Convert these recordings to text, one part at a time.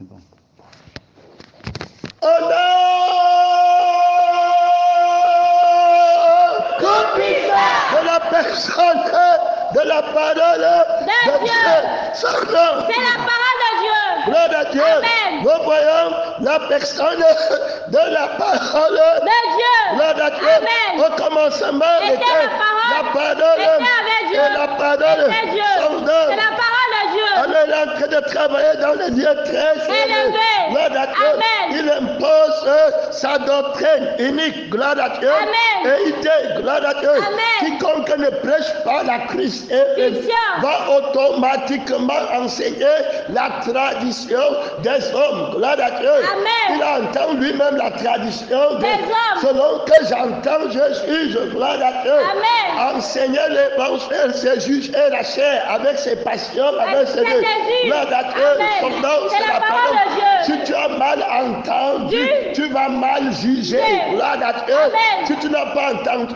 Bon. De la personne, de la parole de Dieu. C'est la parole de Dieu. Gloire à Dieu. Amen. Nous voyons la personne de la parole De Dieu. Gloire à Dieu. Amen. Au commencement Était était la la parole. parole Était avec Dieu. et la parole Était Dieu. sont C'est deux. la parole de Dieu. On est en train de travailler dans les lieux très élevés. Élevé. Gloire à Dieu. Amen. Il impose sa doctrine unique. Gloire à Dieu. Amen. Et il dit, gloire à Dieu. Amen. Quiconque ne prêche pas la Christ Fiction. va automatiquement enseigner la tradition des hommes. Gloire à Dieu. Amen. Il entend lui-même la tradition Des hommes. Selon que j'entends, je juge. Gloire à Dieu. Amen. Enseigner l'évangile, c'est juger la chair avec ses passions, avec ses c'est Jésus. Gloire à Dieu. Amen. Son nom, C'est la parole de Dieu. Si tu as mal entendu, tu vas mal juger. Dieu. Gloire à Dieu. Amen. Si tu n'as pas entendu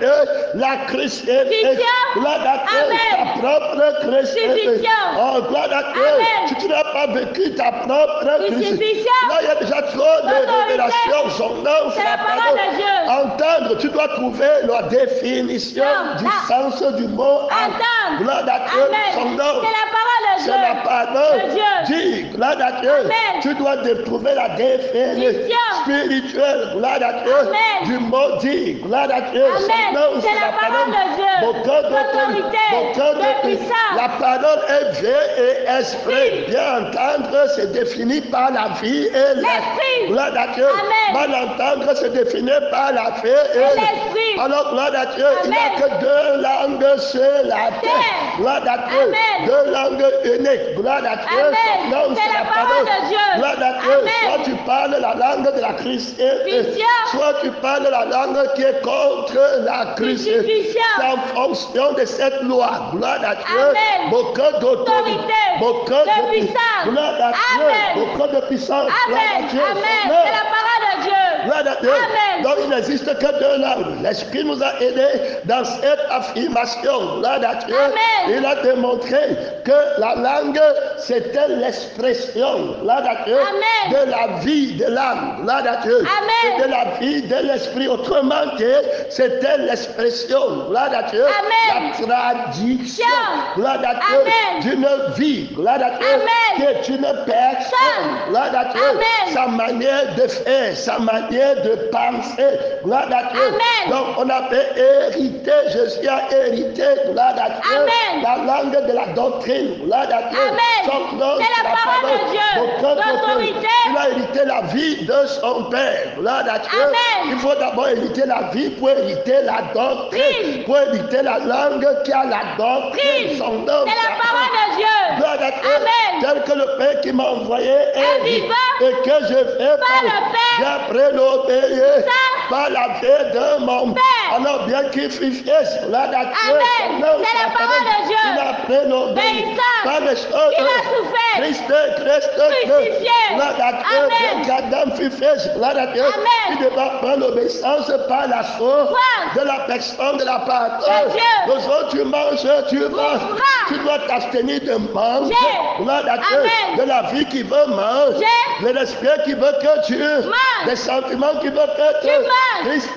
la chrétienne, Fiction. gloire à Dieu, Amen. ta propre chrétienne. Fiction. Oh, gloire à Dieu. Amen. Si tu n'as pas vécu ta propre chrétienne, Fiction. là il y a déjà trop de Autorité. révélations. Son nom, C'est la parole de Dieu. Entendre, tu dois trouver la définition Non, du non. sens du mot Entendre. Gloire à Dieu. Son Amen. nom. C'est la parole de Dieu. C'est la parole. De Dieu. Dis, gloire à Dieu. Amen. Tu dois trouver la définition spirituelle, gloire à Dieu, Amen. du mot dit, gloire à Dieu. Amen. Son nom, C'est la parole de Dieu. Beaucoup D'autorité, de puissance. La parole est vie et esprit. Bien entendre, c'est défini par la vie et l'esprit. Gloire à Dieu. Amen. Mal entendre, c'est défini par la vie et l'esprit. Alors, gloire à Dieu, il n'y a Amen. que deux langues sur la terre. Gloire à Dieu. Amen. Deux langues uniques. Gloire à Dieu. Amen. Son nom, C'est la parole de Dieu. Gloire à Dieu. Amen. Soit tu parles la langue de la chrétienté, Fiction. soit tu parles la langue qui est contre la chrétienté. Fiction. C'est en fonction de cette loi. Gloire à Dieu. Amen. Beaucoup d'autorité. Autorité. Beaucoup De puissance. Gloire à Dieu. Amen. Beaucoup de puissance. Gloire à Amen. Dieu. Amen. Son nom. C'est la parole de Dieu. Gloire à Dieu. Amen. Donc il n'existe que deux langues. L'Esprit nous a aidés dans cette affirmation. Gloire à Dieu. Amen. Il a démontré que la langue, c'était l'expression, gloire à Dieu, Amen. de la vie de l'âme. Gloire à Dieu. Amen. Et de la vie de l'esprit. Autrement dit, c'était l'expression, gloire à Dieu, Amen. la tradition, gloire à Dieu, Amen. d'une vie, gloire à Dieu, Amen. qui est une personne, gloire à Dieu, Amen. sa manière de faire, sa manière de penser, gloire à Dieu. Amen. Donc on avait hérité, Jésus a hérité, gloire à Dieu, Amen. la langue de la doctrine, gloire à Dieu. Amen. Son nom, C'est la parole de Dieu, Donc, d'autorité. il a hérité la vie de son Père, gloire à Dieu. Amen. Il faut d'abord hériter la vie pour hériter la doctrine, pour hériter la langue qui a la doctrine. Son nom, C'est la parole de Dieu. gloire à Dieu. Amen. Tel que le Père qui m'a envoyé est vivant et que je fais par le Père. bien après l'obéir Ça. par la vie de mon Père. Alors bien qu'il fut fier, gloire à Dieu. Amen. Son nom, C'est la parole de Dieu. Il a pris l'obéir Obéissant. par les choses. Il a souffert. Christ, Crucifié. gloire à Dieu. Amen. Bien qu'Adam fut fier, gloire à Dieu. Amen. Il devra prendre l'obéissance par la foi Foi. de la personne de la parole. De Dieu. Les autres, tu manges, tu manges. Mourras. Tu dois t'abstenir de manger. J'ai. Gloire à Dieu. Amen. De la vie qui veut manger. J'ai. De l'esprit qui veut que tu. Mange. Des sentiments qui veulent que tu. Tu manges. Christ,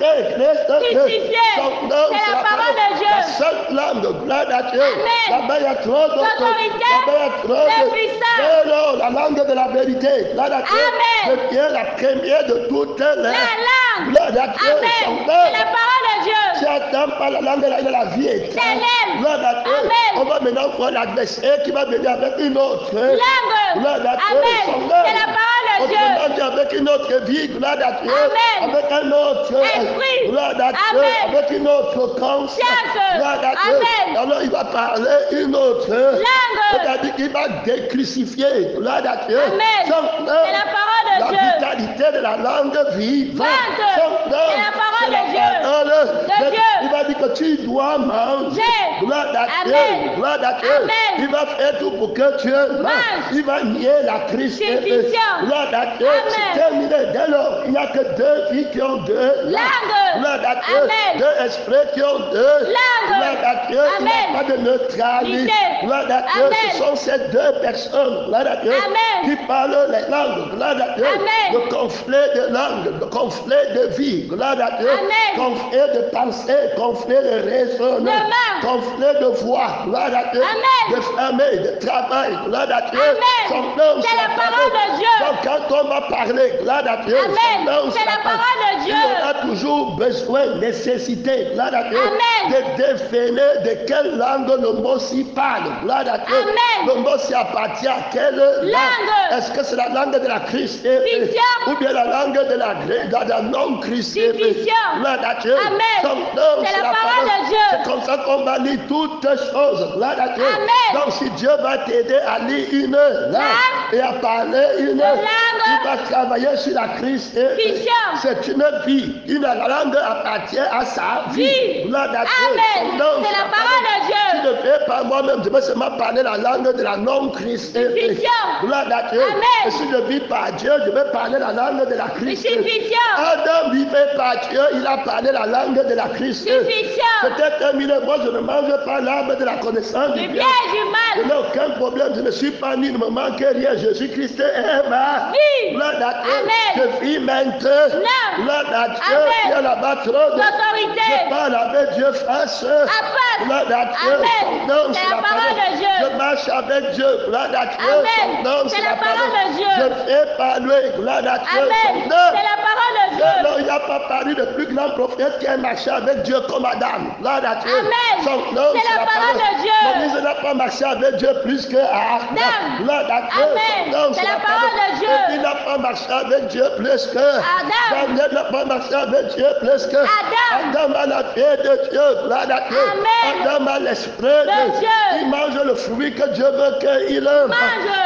Crucifié. son nom, C'est la parole de Dieu. La seule langue, gloire à Dieu. Amen. Là-bas, il y a trop D'autorité. Là-bas, il y a trop De puissance. Mais non, la langue de la vérité. Gloire à Dieu. Amen. Devient la première de toutes les. La langue. Gloire à Dieu. Amen. Son C'est nom. la parole de Dieu. Si attends pas la langue de la vie éternelle. Éternelle. Gloire à Dieu. Amen. On va maintenant voir l'adversaire qui va venir avec une autre. Langue. Gloire à Dieu. Amen. Son nom. C'est la parole de Dieu. Autrement dit, avec une autre vie, gloire à Dieu. Amen. Avec un autre Esprit. gloire à Dieu. Amen. Avec une autre conscience. Science. Gloire à Dieu. Amen. Alors il va parler une autre Langue. C'est-à-dire qu'il va décrucifier. Gloire à Dieu. Amen. Son nom. C'est la parole de La Dieu. vitalité de la langue vivante. Vente. Son nom. C'est la parole parole de Dieu. Parole. Dieu. Il va dire que tu dois manger. Gloire à Dieu. Amen. Gloire à Dieu. Amen. Il va faire tout pour que tu manges. Il va nier la Christ. Suffisant. Gloire à Dieu. Amen. C'est terminé. Dès lors, il n'y a que deux filles qui ont deux Langues. Gloire à Dieu. Amen. Deux esprits qui ont deux Langues. Gloire à Dieu. Il n'y a Amen. pas de neutralité. Gloire à Dieu. Amen. Ce sont ces deux personnes. Gloire à Dieu. Amen. Qui parlent les langues. Gloire à Dieu. Amen. Le conflit de langue, le conflit de vie. Gloire à Dieu. Amen. Conflit de pensée, conflit de raisonnement, Demain. conflit de voix. Gloire à Dieu. Amen. De famille, de travail. Gloire à Dieu. Amen. Son nom, C'est la parole de Dieu. Donc quand on va parler, gloire à Dieu. Amen. Son nom, C'est la parole de Dieu. Il aura toujours besoin, nécessité, gloire à Dieu, Amen. de définir de quelle langue le mot s'y parle. Gloire à Dieu. Amen. Le mot s'y appartient à quelle Langue. Est-ce que c'est la langue de la Christ Suffisant. ou bien la langue de la non-Christ? Suffisant. Gloire à Dieu. Amen. Son nom, C'est la parole de Dieu. C'est comme ça qu'on va lire toutes choses. Gloire à Dieu. Amen. Donc si Dieu va t'aider à lire une langue et à parler une langue, il va travailler sur la Christ. Suffisant. C'est une vie. Une langue appartient à sa vie. Vie. Gloire à Dieu. Amen. Son nom, C'est la parole de Dieu. Je ne fais pas moi-même, je vais seulement parler la langue de la non-Christ. Suffisant. Gloire à Dieu. Amen. Et si je vis par Dieu, je vais parler la langue de la Christ. Suffisant. Adam vivait par Dieu, il a parlé la langue de la Christ. Suffisant. Peut-être terminé, moi je ne mange pas l'arbre de la connaissance Du du bien bien. et du Je mal. n'ai aucun problème, je ne suis pas ni, ne me manque rien. Jésus-Christ est ma Vie. Gloire à Dieu. Amen. Je vis maintenant. Non. Gloire à Dieu. Amen. Il y a là-bas trop de. L'autorité. Je parle avec Dieu face. Face. Gloire à Dieu. Amen. Son nom, C'est la parole de Dieu. Je marche avec Dieu. Gloire à Dieu. Amen. Son nom, C'est la parole de Dieu. Je fais parler. Gloire à Dieu. Amen. Son nom. C'est la parole de Dieu. Non, il n'y a pas parlé de plus grand prophète qui a marché avec Dieu comme Adam. Gloire à Dieu. Amen. Son nom, C'est la parole de Dieu. Moïse n'a pas marché avec Dieu plus que Adam. Gloire à Dieu. Amen. Son nom, C'est la parole de Dieu. Il n'a pas marché avec Dieu plus que Adam. Daniel n'a pas marché avec Dieu plus que Adam. Adam a la paix de Dieu. Gloire à Dieu. Amen. Adam a l'esprit de Dieu. Il mange le fruit que Dieu veut qu'il mange.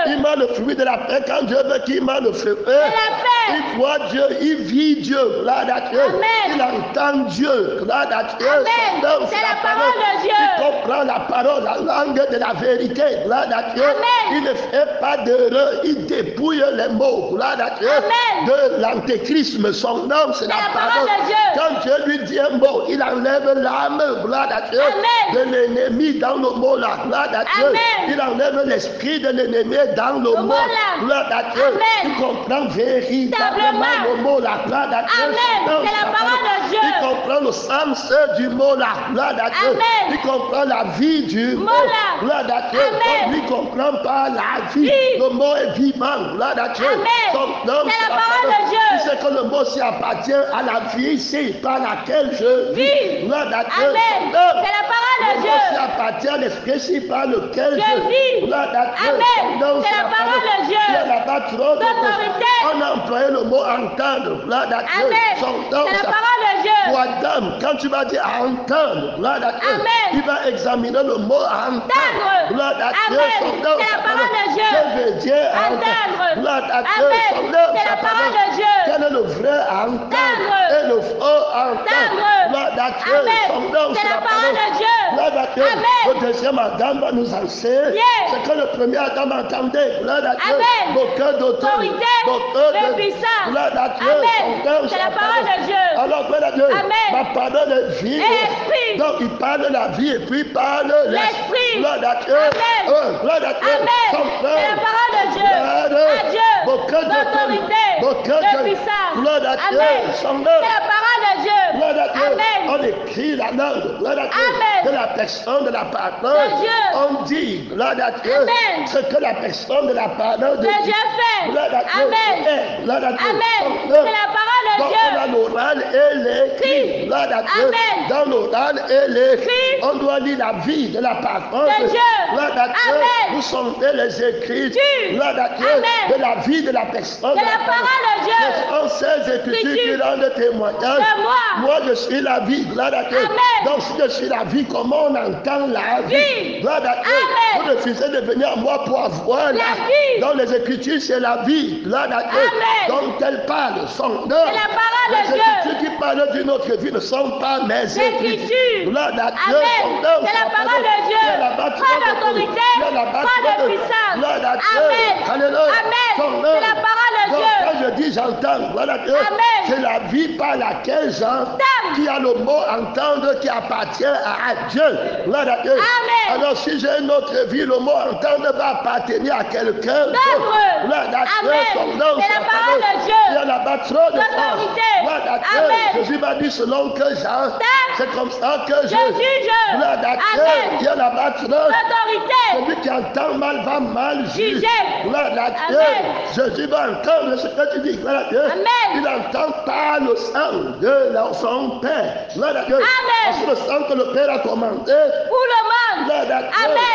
Il mange le fruit de la paix quand Dieu veut qu'il mange le fruit. C'est la paix. Il voit Dieu, il vit Dieu. Gloire à Dieu. Amen. Il entend Dieu. Gloire à Dieu. Amen. Son nom, C'est la parole de Dieu. Il comprend la parole, la langue de la vérité. Gloire à Dieu. Amen. Il ne fait pas d'erreur. Il dépouille les mots. Gloire à Dieu. Amen. De l'antéchrisme. Son nom, c'est la parole. de Dieu. Quand Dieu lui dit un mot, il enlève l'âme. Gloire à Dieu. Amen. De l'ennemi dans le mot là. Gloire à Dieu. Amen. Il enlève l'esprit de l'ennemi dans le mot. mot là. Gloire à Dieu. Amen. Il comprend véritablement le mot là. Gloire à Dieu. Amen. Son nom, C'est la parole de Dieu. Il comprend le sens du mot là. Gloire à Dieu. Amen. Il comprend la vie du mot. là. Gloire à Dieu. Amen. Donc, il ne comprend pas la vie. Vie. Le mot est vivant. Gloire à Dieu. Amen. Son nom, C'est la parole de Dieu. Il sait que le mot s'y appartient à la vie ici, par laquelle je vis. Vis. Gloire à Dieu. Amen. Son nom. C'est la parole de Le mot Dieu. s'y appartient à l'esprit ici, par lequel Je vis. Gloire à Dieu. Amen. Son nom, C'est la parole de Dieu. Il y a là-bas trop D'autorité. On a employé le mot entendre. Gloire à Dieu. Amen. Son nom, C'est la parole de Dieu. pour Adam, quand tu vas dire entendre, gloire à Dieu, Amen. il va examiner le mot entendre. Entendre. Gloire à Dieu, Amen. son nom, C'est la sa parole de Dieu. Que veut dire Entendre. Gloire à Dieu, Amen. son nom, C'est sa la parole de Dieu. Quel est le vrai entendre Entendre. et le faux entendre? Entendre. Gloire à Dieu, Amen. son nom, C'est la parole de Dieu. Gloire à Dieu. Amen. Le deuxième Adam va nous enseigner. Yes. C'est que le premier Adam entendait. Gloire à Dieu. Amen. Beaucoup d'autorité. Autorité de puissance. Gloire à Dieu. Amen. Son nom, C'est sa la parole de Dieu. Alors, gloire à Dieu. Amen. Ma parole est vie. Et esprit. Donc, il parle de la vie et puis il parle de L'esprit. Gloire à Dieu. Amen. Gloire à Dieu. Amen. Son C'est nom. la parole de Dieu. À Dieu. D'autorité. De puissance. Gloire à Dieu. Amen. Son nom. C'est la parole de Dieu. Gloire à Dieu. Amen. On écrit la langue. Gloire à Dieu. Amen. De la personne de la parole. De Dieu. On dit, gloire à Dieu. Amen. Ce que la personne de la parole de Que Dieu fait. Gloire à Dieu. Amen. est. Gloire à Dieu. Amen. Son C'est nom. la parole de Donc, Dieu. on a l'oral et l'écrit. Oui. Gloire à Dieu. Amen. Dans l'oral et l'écrit, Oui. on doit lire la vie de la parole De Dieu. Gloire à Dieu. Amen. Vous sondez les écritures. Oui. Gloire à Dieu. Amen. De la vie de la personne. C'est la parole de Dieu. Ce sont ces écritures qui rendent témoignage. De moi. Moi, je suis la vie. Gloire à Dieu. Amen. Donc, si je suis la vie, comment on entend la vie? Oui. Gloire à Dieu. Amen. Vous refusez de venir à moi pour avoir La vie. Dans les écritures, c'est la vie. Gloire à Dieu. Amen. Donc, elle parle. Son nom. C'est la parole de Les Dieu. Écritures qui parlent d'une autre vie ne sont pas mes Écritures. Gloire à Dieu. Amen. C'est la parole de Dieu. Pas d'autorité, pas de puissance. Gloire à Dieu. Amen. Alléluia. Amen. C'est la parole de Donc, Dieu. quand je dis j'entends, gloire à Dieu, Amen. c'est la vie par laquelle j'entends, qui a le mot entendre qui appartient à Dieu. Gloire à Dieu. Amen. Alors si j'ai une autre vie, le mot entendre va appartenir à quelqu'un d'autre. Gloire à Dieu. Amen. Son nom, C'est la sa parole de Dieu. Il y a là-bas trop de L'autorité. force. Gloire à Dieu. Amen. Jésus m'a dit selon que j'entends, c'est comme ça que je juge. Gloire à Dieu. Amen. Il y a là-bas trop. L'autorité. Celui qui entend mal va mal juger. Juger. Gloire à Dieu. Amen. Jésus va entendre ce que tu dis. Gloire à Dieu. Amen. Il entend par le sang de son Père. Gloire à Dieu. Amen. Parce que le sang que le Père a commandé. Pour le monde. Gloire à Dieu.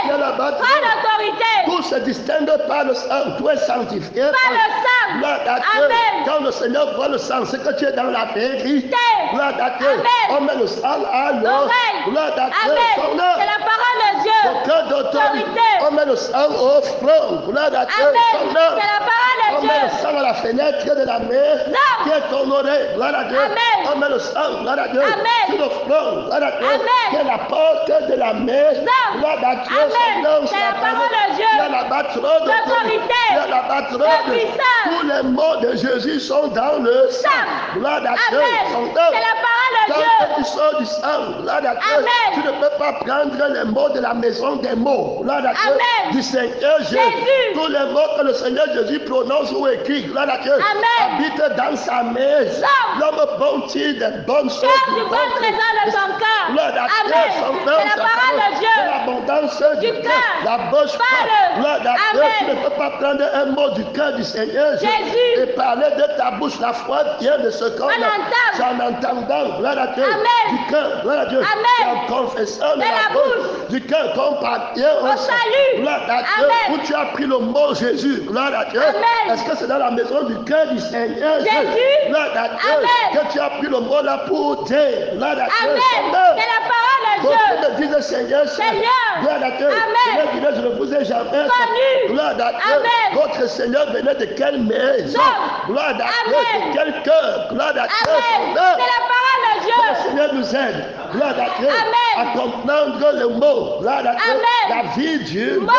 Il y a Amen. là-bas trop. Pas d'autorité. Tout se distingue par le sang. Tout est sanctifié. Par le sang. Gloire à Dieu. Amen. Quand le Seigneur voit le sang, c'est que tu es dans la vérité. Gloire à Dieu. Amen. On met le sang à l'eau. L'oreille. Gloire à Dieu. Amen. Son C'est œuvre. la parole de Dieu. Aucun d'autorité. Autorité. On met le sang au front. Gloire à Dieu. Amen. Son C'est œuvre. la parole On de met le Dieu. sang à la fenêtre de la mer. Non. Qui est ton oreille. Gloire à Dieu. Amen. On met le sang. Gloire à Dieu. Amen. Sur le front. Gloire à Dieu. Amen. Qui est la porte de la mer. Non. Gloire à Dieu. Amen. Son nom, C'est la sa parole de Dieu. Il y a là-bas trop L'autorité. Il y a là-bas trop La puissance. Tous les mots de Jésus sont dans le sang. Sang. Gloire à Dieu. Amen. Son nom. C'est la parole de Dieu. Quand tu sors du sang, gloire à Dieu, Amen. tu ne peux pas prendre les mots de la maison des mots. Gloire à Dieu. Amen. Du Seigneur Jésus. Jésus. Tous les mots que le Seigneur Jésus prononce ou écrit, gloire à Dieu, Amen. habitent dans sa maison. Sang. L'homme bon tire des bonnes choses. Cherche du bon trésor de son cœur. Gloire à Dieu. Amen. Son nom, C'est la sa parole de Dieu. de l'abondance du Du cœur. cœur. La bouche Parle. parle. Gloire à Dieu. Amen. Tu ne peux pas prendre un mot du cœur du Seigneur Jésus. et parler de ta bouche. La foi vient de ce qu'on En entendant. C'est en entendant. Gloire à Dieu. Amen. Du cœur. Gloire à Dieu. Amen. C'est en confessant de De la bouche. Du cœur qu'on parvient Au salut. Gloire à Dieu. Amen. Où tu as pris le mot Jésus. Gloire à Dieu. Amen. Est-ce que c'est dans la maison du cœur du Seigneur Jésus. Gloire à Dieu. Amen. Que tu as pris le mot là pour dire. Gloire à Dieu. Amen. Seigneur. C'est la parole de Beaucoup Dieu. me disent Seigneur, Seigneur. gloire à Dieu. Amen. Seigneur disait, je ne vous ai jamais Connu. Gloire à Dieu. Amen. Votre Seigneur venait de quelle maison? Non. Gloire à Dieu. Amen. De quel cœur? Gloire à Dieu. Amen. C'est la parole de Le Dieu. Seigneur nous aide. Gloire à Dieu. Amen. À comprendre le mot. Gloire à Dieu. Amen. La vie du Mot.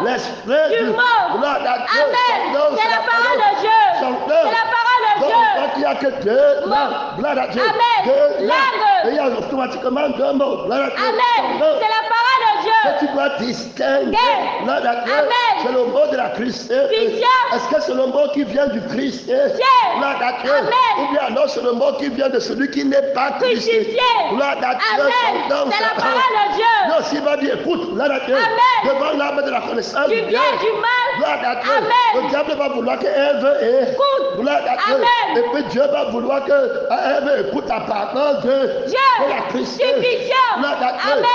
l'esprit Du mot. Gloire à Dieu. Amen. Son nom, C'est la parole de Dieu. Son C'est nom. la parole de Donc, Dieu. quand il n'y a que deux Mot. langues, gloire à Dieu. Amen. Deux Langue. Et il y a automatiquement deux mots. Gloire à Dieu. Amen. Son nom. C'est la parole de Que Dieu. tu dois distinguer. Que. Gloire à Dieu. Amen. C'est le mot de la Christ. Christian. Est-ce que c'est le mot qui vient du Christ? Gloire à Dieu. Amen. Ou bien alors c'est le mot qui vient de celui qui n'est pas Christ. Crucifié. Gloire à Dieu. Amen. Son nom, C'est la sa parole de Dieu. Non, s'il va dire, écoute, gloire à Dieu. Amen. Devant l'arbre de la connaissance Du bien, du mal. Gloire à Dieu. Amen. Le diable va vouloir que Ève Écoute. Gloire à Dieu. Amen. Et puis Dieu va vouloir que Ève écoute la parole de Dieu. la Christ. Suffiant. Gloire à Dieu. Amen.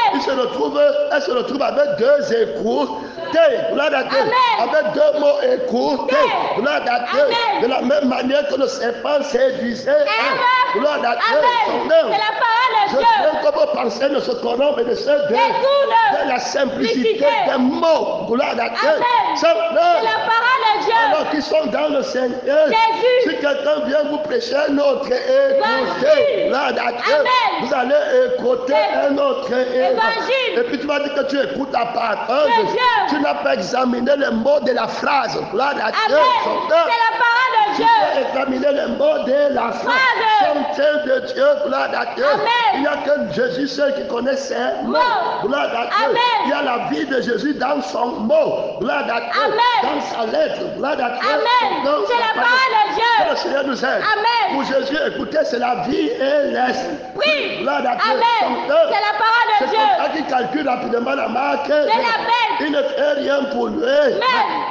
Elle se retrouve avec deux écoutes. Gloire à Dieu. Amen. Avec deux mots écoutés. Gloire à Dieu. Amen. De la même manière que le serpent séduisait. Amen. Gloire à Dieu. Son Amen. nom. C'est la parole de Je Dieu. viens que vos pensées ne se corrompent et ne se Détourne. de la simplicité des mots. Gloire à Dieu. Amen. Son nom. C'est la parole de Dieu. Alors qu'ils sont dans le Seigneur. Jésus. Si quelqu'un vient vous prêcher un autre écoutez. Évangile. Gloire à Dieu. Amen. Vous allez écouter un autre Évangile. Et puis tu vas dire que tu écoutes la parole. C'est Dieu. Tu n'as pas examiné les mots de la phrase. Gloire à Dieu. Amen. Son nom. C'est la parole de Tu Dieu. dois examiner les mots de la phrase. Phrase. Sainteté de Dieu. Gloire à Dieu. Amen. Il n'y a que Jésus seul qui connaît ses mots. Mots. Gloire à Dieu. Amen. Il y a la vie de Jésus dans son mot. Gloire à Dieu. Amen. Dans sa lettre. Gloire à Dieu. Amen. Dans C'est sa la parole de Dieu. Que le Seigneur nous aide. Amen. Pour Jésus, écoutez, c'est la vie et l'esprit. Oui. Gloire à Dieu. Amen. Son œuvre. C'est la parole de C'est Dieu. comme ça qu'il calcule rapidement la marque. C'est la bête. Il ne fait rien pour lui. Amen.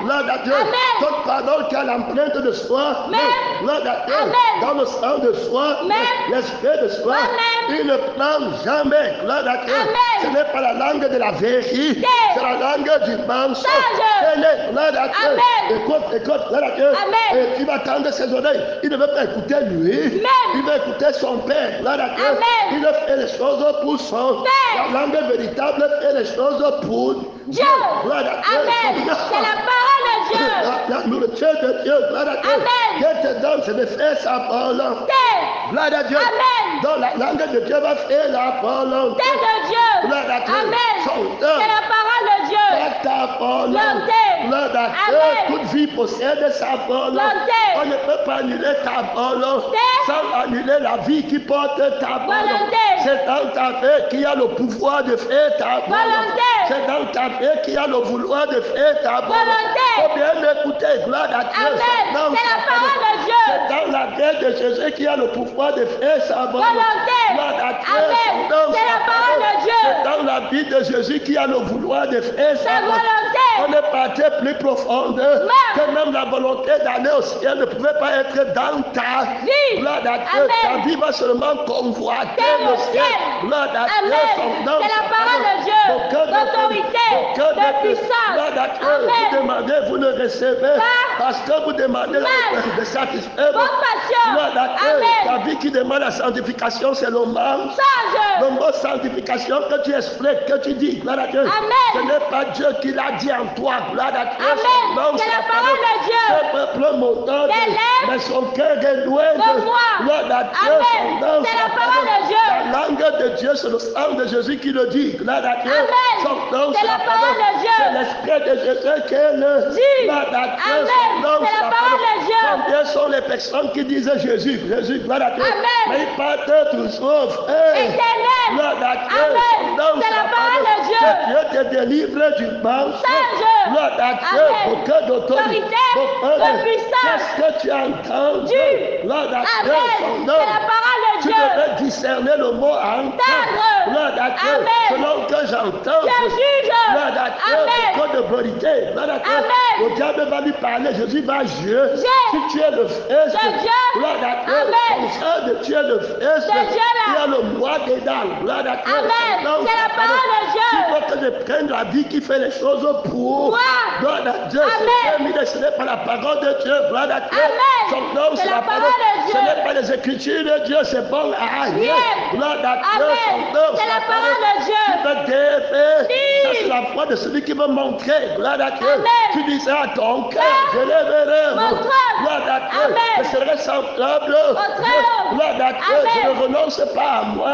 Gloire à Dieu. Amen. Toute parole qui a l'empreinte de soi. Amen. Gloire à Dieu. Amen. Dans le sang de soi. Amen. L'esprit de soi. Amen. Il ne prend jamais. Gloire à Dieu. Amen. Ce n'est pas la langue de la vérité. C'est la langue du mensonge. Sage. Elle est. Gloire à Dieu. Amen. Écoute. Gloire à Dieu. Amen. Et tu vas tendre ses oreilles. Il ne veut pas écouter lui. Amen. Il veut écouter son père. Gloire à Dieu. Amen. Il fait les choses pour son Père. La langue véritable fait les choses pour Dieu. Gloire à Dieu. Amen. C'est la parole de Dieu. La nourriture de Dieu. Gloire à Dieu. Amen. Dieu te donne, c'est de faire sa volonté. Gloire à Dieu. Amen. Dans la langue de Dieu va faire la volonté. de Dieu. Gloire à Dieu. Amen. C'est la parole de Dieu. Fais ta volonté. Volonté. Gloire à Dieu. Amen. Toute vie possède sa volonté. Volonté. On ne peut pas annuler ta volonté sans annuler la vie qui porte ta volonté. C'est dans ta vie qu'il y a le pouvoir de faire ta volonté. C'est dans ta vie qu'il y a le vouloir de faire ta volonté. Il faut bien écouter. Gloire à Dieu. Amen. C'est la parole de Dieu. C'est dans la vie de Jésus qu'il y a le pouvoir de faire sa volonté. Gloire à Dieu. Amen. C'est la parole de Dieu. C'est dans la vie de Jésus qu'il y a le vouloir de faire sa volonté. On est parti plus profondeur. Que même la volonté d'aller au ciel ne pouvait pas être dans ta vie. Gloire à Dieu. Ta vie va seulement convoiter le ciel. Gloire à Dieu. C'est la parole de Dieu. D'autorité, de puissance. Gloire à Dieu. Vous demandez, vous ne recevez. Parce que vous demandez de satisfaire. Gloire à Dieu. Ta vie qui demande la sanctification, c'est le mal. Le mot sanctification que tu expliques, que tu dis, gloire à Dieu. Ce n'est pas Dieu qui l'a dit en toi, gloire à Dieu. C'est la parole de Dieu. Ce peuple montant, mais son cœur est loin de gloire à Dieu. C'est la parole de Dieu. La langue de Dieu, c'est le sang de Jésus qui le dit, gloire à Dieu. C'est la parole de Dieu. C'est l'esprit de Jésus qui le dit, gloire à Dieu. C'est la parole de Dieu. Combien sont les personnes qui disent Jésus, Jésus, gloire à Dieu. Mais ils partent toujours, Éternel. gloire à Dieu. C'est la parole de Dieu. Que Dieu te délivre du mensonge. Gloire à Dieu. Aucun d'autorité. De puissance. Qu'est-ce que tu as entendu? Gloire à Dieu. C'est la parole de Tu Dieu. devrais discerner le mot entendre. Gloire à Dieu. Selon que j'entends. Gloire à Dieu. Code de vérité. Gloire à Dieu. Le diable va lui parler. Jésus va juger. Si tu es le fils de Dieu. Gloire à Dieu. Comme ça, tu es le fils de Dieu. Il y a le moi dedans. Gloire à Dieu. C'est la parole de Dieu. Il faut que je prenne la vie qui fait les choses pour. Gloire à Dieu. Ce n'est pas la parole de Dieu. Gloire à Dieu. Son nom, c'est la parole de Dieu. Ce n'est pas les écritures de Dieu. C'est bon à rien. Gloire à Dieu. Son nom, c'est la parole de Dieu. Tu peux défaire. Ça, c'est la foi de celui qui veut montrer. Gloire à Dieu. Tu disais à ton cœur, je lèverai. Gloire à Dieu. Je serai semblable. Gloire à Dieu. Je ne renonce pas à moi.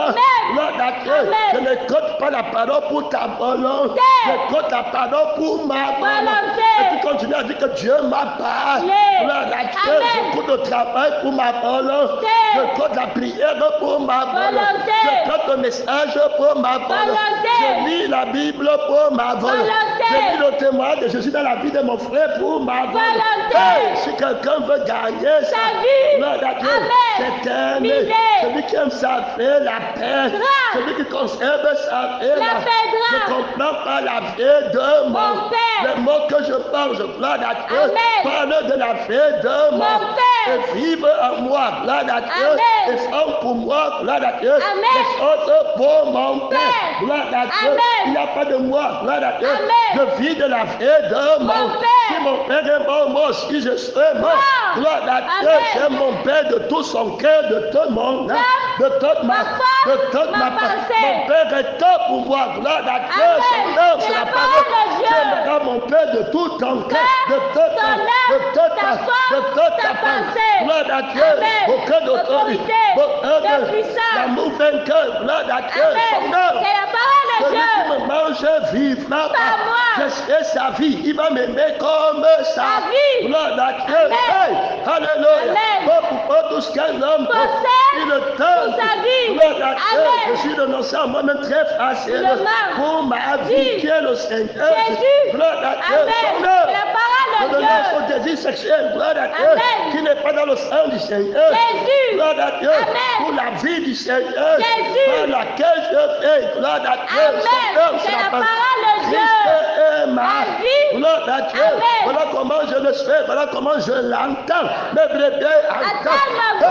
Gloire à Dieu. Je ne compte pas la parole pour ta volonté. Je compte la parole pour ma volonté. Et tu continues à dire que Dieu m'a parlé. Gloire à Dieu. Je compte le travail pour ma volonté. Je compte la prière pour ma volonté. Je compte le message pour ma volonté. Je lis la Bible pour ma volonté. Je lis le témoin de Jésus dans la vie de mon frère pour ma volonté. Si quelqu'un veut gagner sa vie, gloire à Dieu, c'est terminé. Celui qui aime sa fait la paix. Celui qui conserve sa fait la paix. Je comprends pas la vie de mon père. Les mots que je parle, je gloire à Dieu. Parle de la vie de mon père. Et vive en moi, gloire à Dieu. Et forme pour moi, gloire à Dieu. Les autres pour mon père, gloire à Dieu. Il n'y a pas de moi, gloire à Dieu. Je vis de la vie de mon père. Si mon père est mort, moi aussi je serai mort. Gloire à Dieu. J'aime mon père de tout son cœur, de tout mon âme, de toute ma pensée. Mon père est top pour moi, gloire à Dieu. Son nom, c'est la parole de Dieu. J'aimeras mon père de tout ton cœur, de toute ta pensée. Gloire à Dieu. Aucun d'autorité, de puissance. L'amour vainqueur, gloire à Dieu. Son nom, c'est la parole de celui Dieu. qui me mange vivra pas. Je serai sa vie. Il va m'aimer comme sa vie. Gloire à Dieu. Hey, alléluia. Pour tout ce qu'un homme il le temps. Gloire à Dieu. Je suis renoncé à moi-même très facile pour ma vie qui est le Seigneur. Gloire à Dieu. Son œuvre. Je renonce au désir sexuel. Gloire à Dieu. Qui n'est pas dans le sang du Seigneur. Gloire à Dieu. Pour la vie du Seigneur. Par laquelle je fais. Gloire à Dieu. Son œuvre, c'est la parole de Dieu. Christ est ma vie. Gloire à Dieu. Voilà comment je le fais. Voilà comment je l'entends. Mes brebis entendent.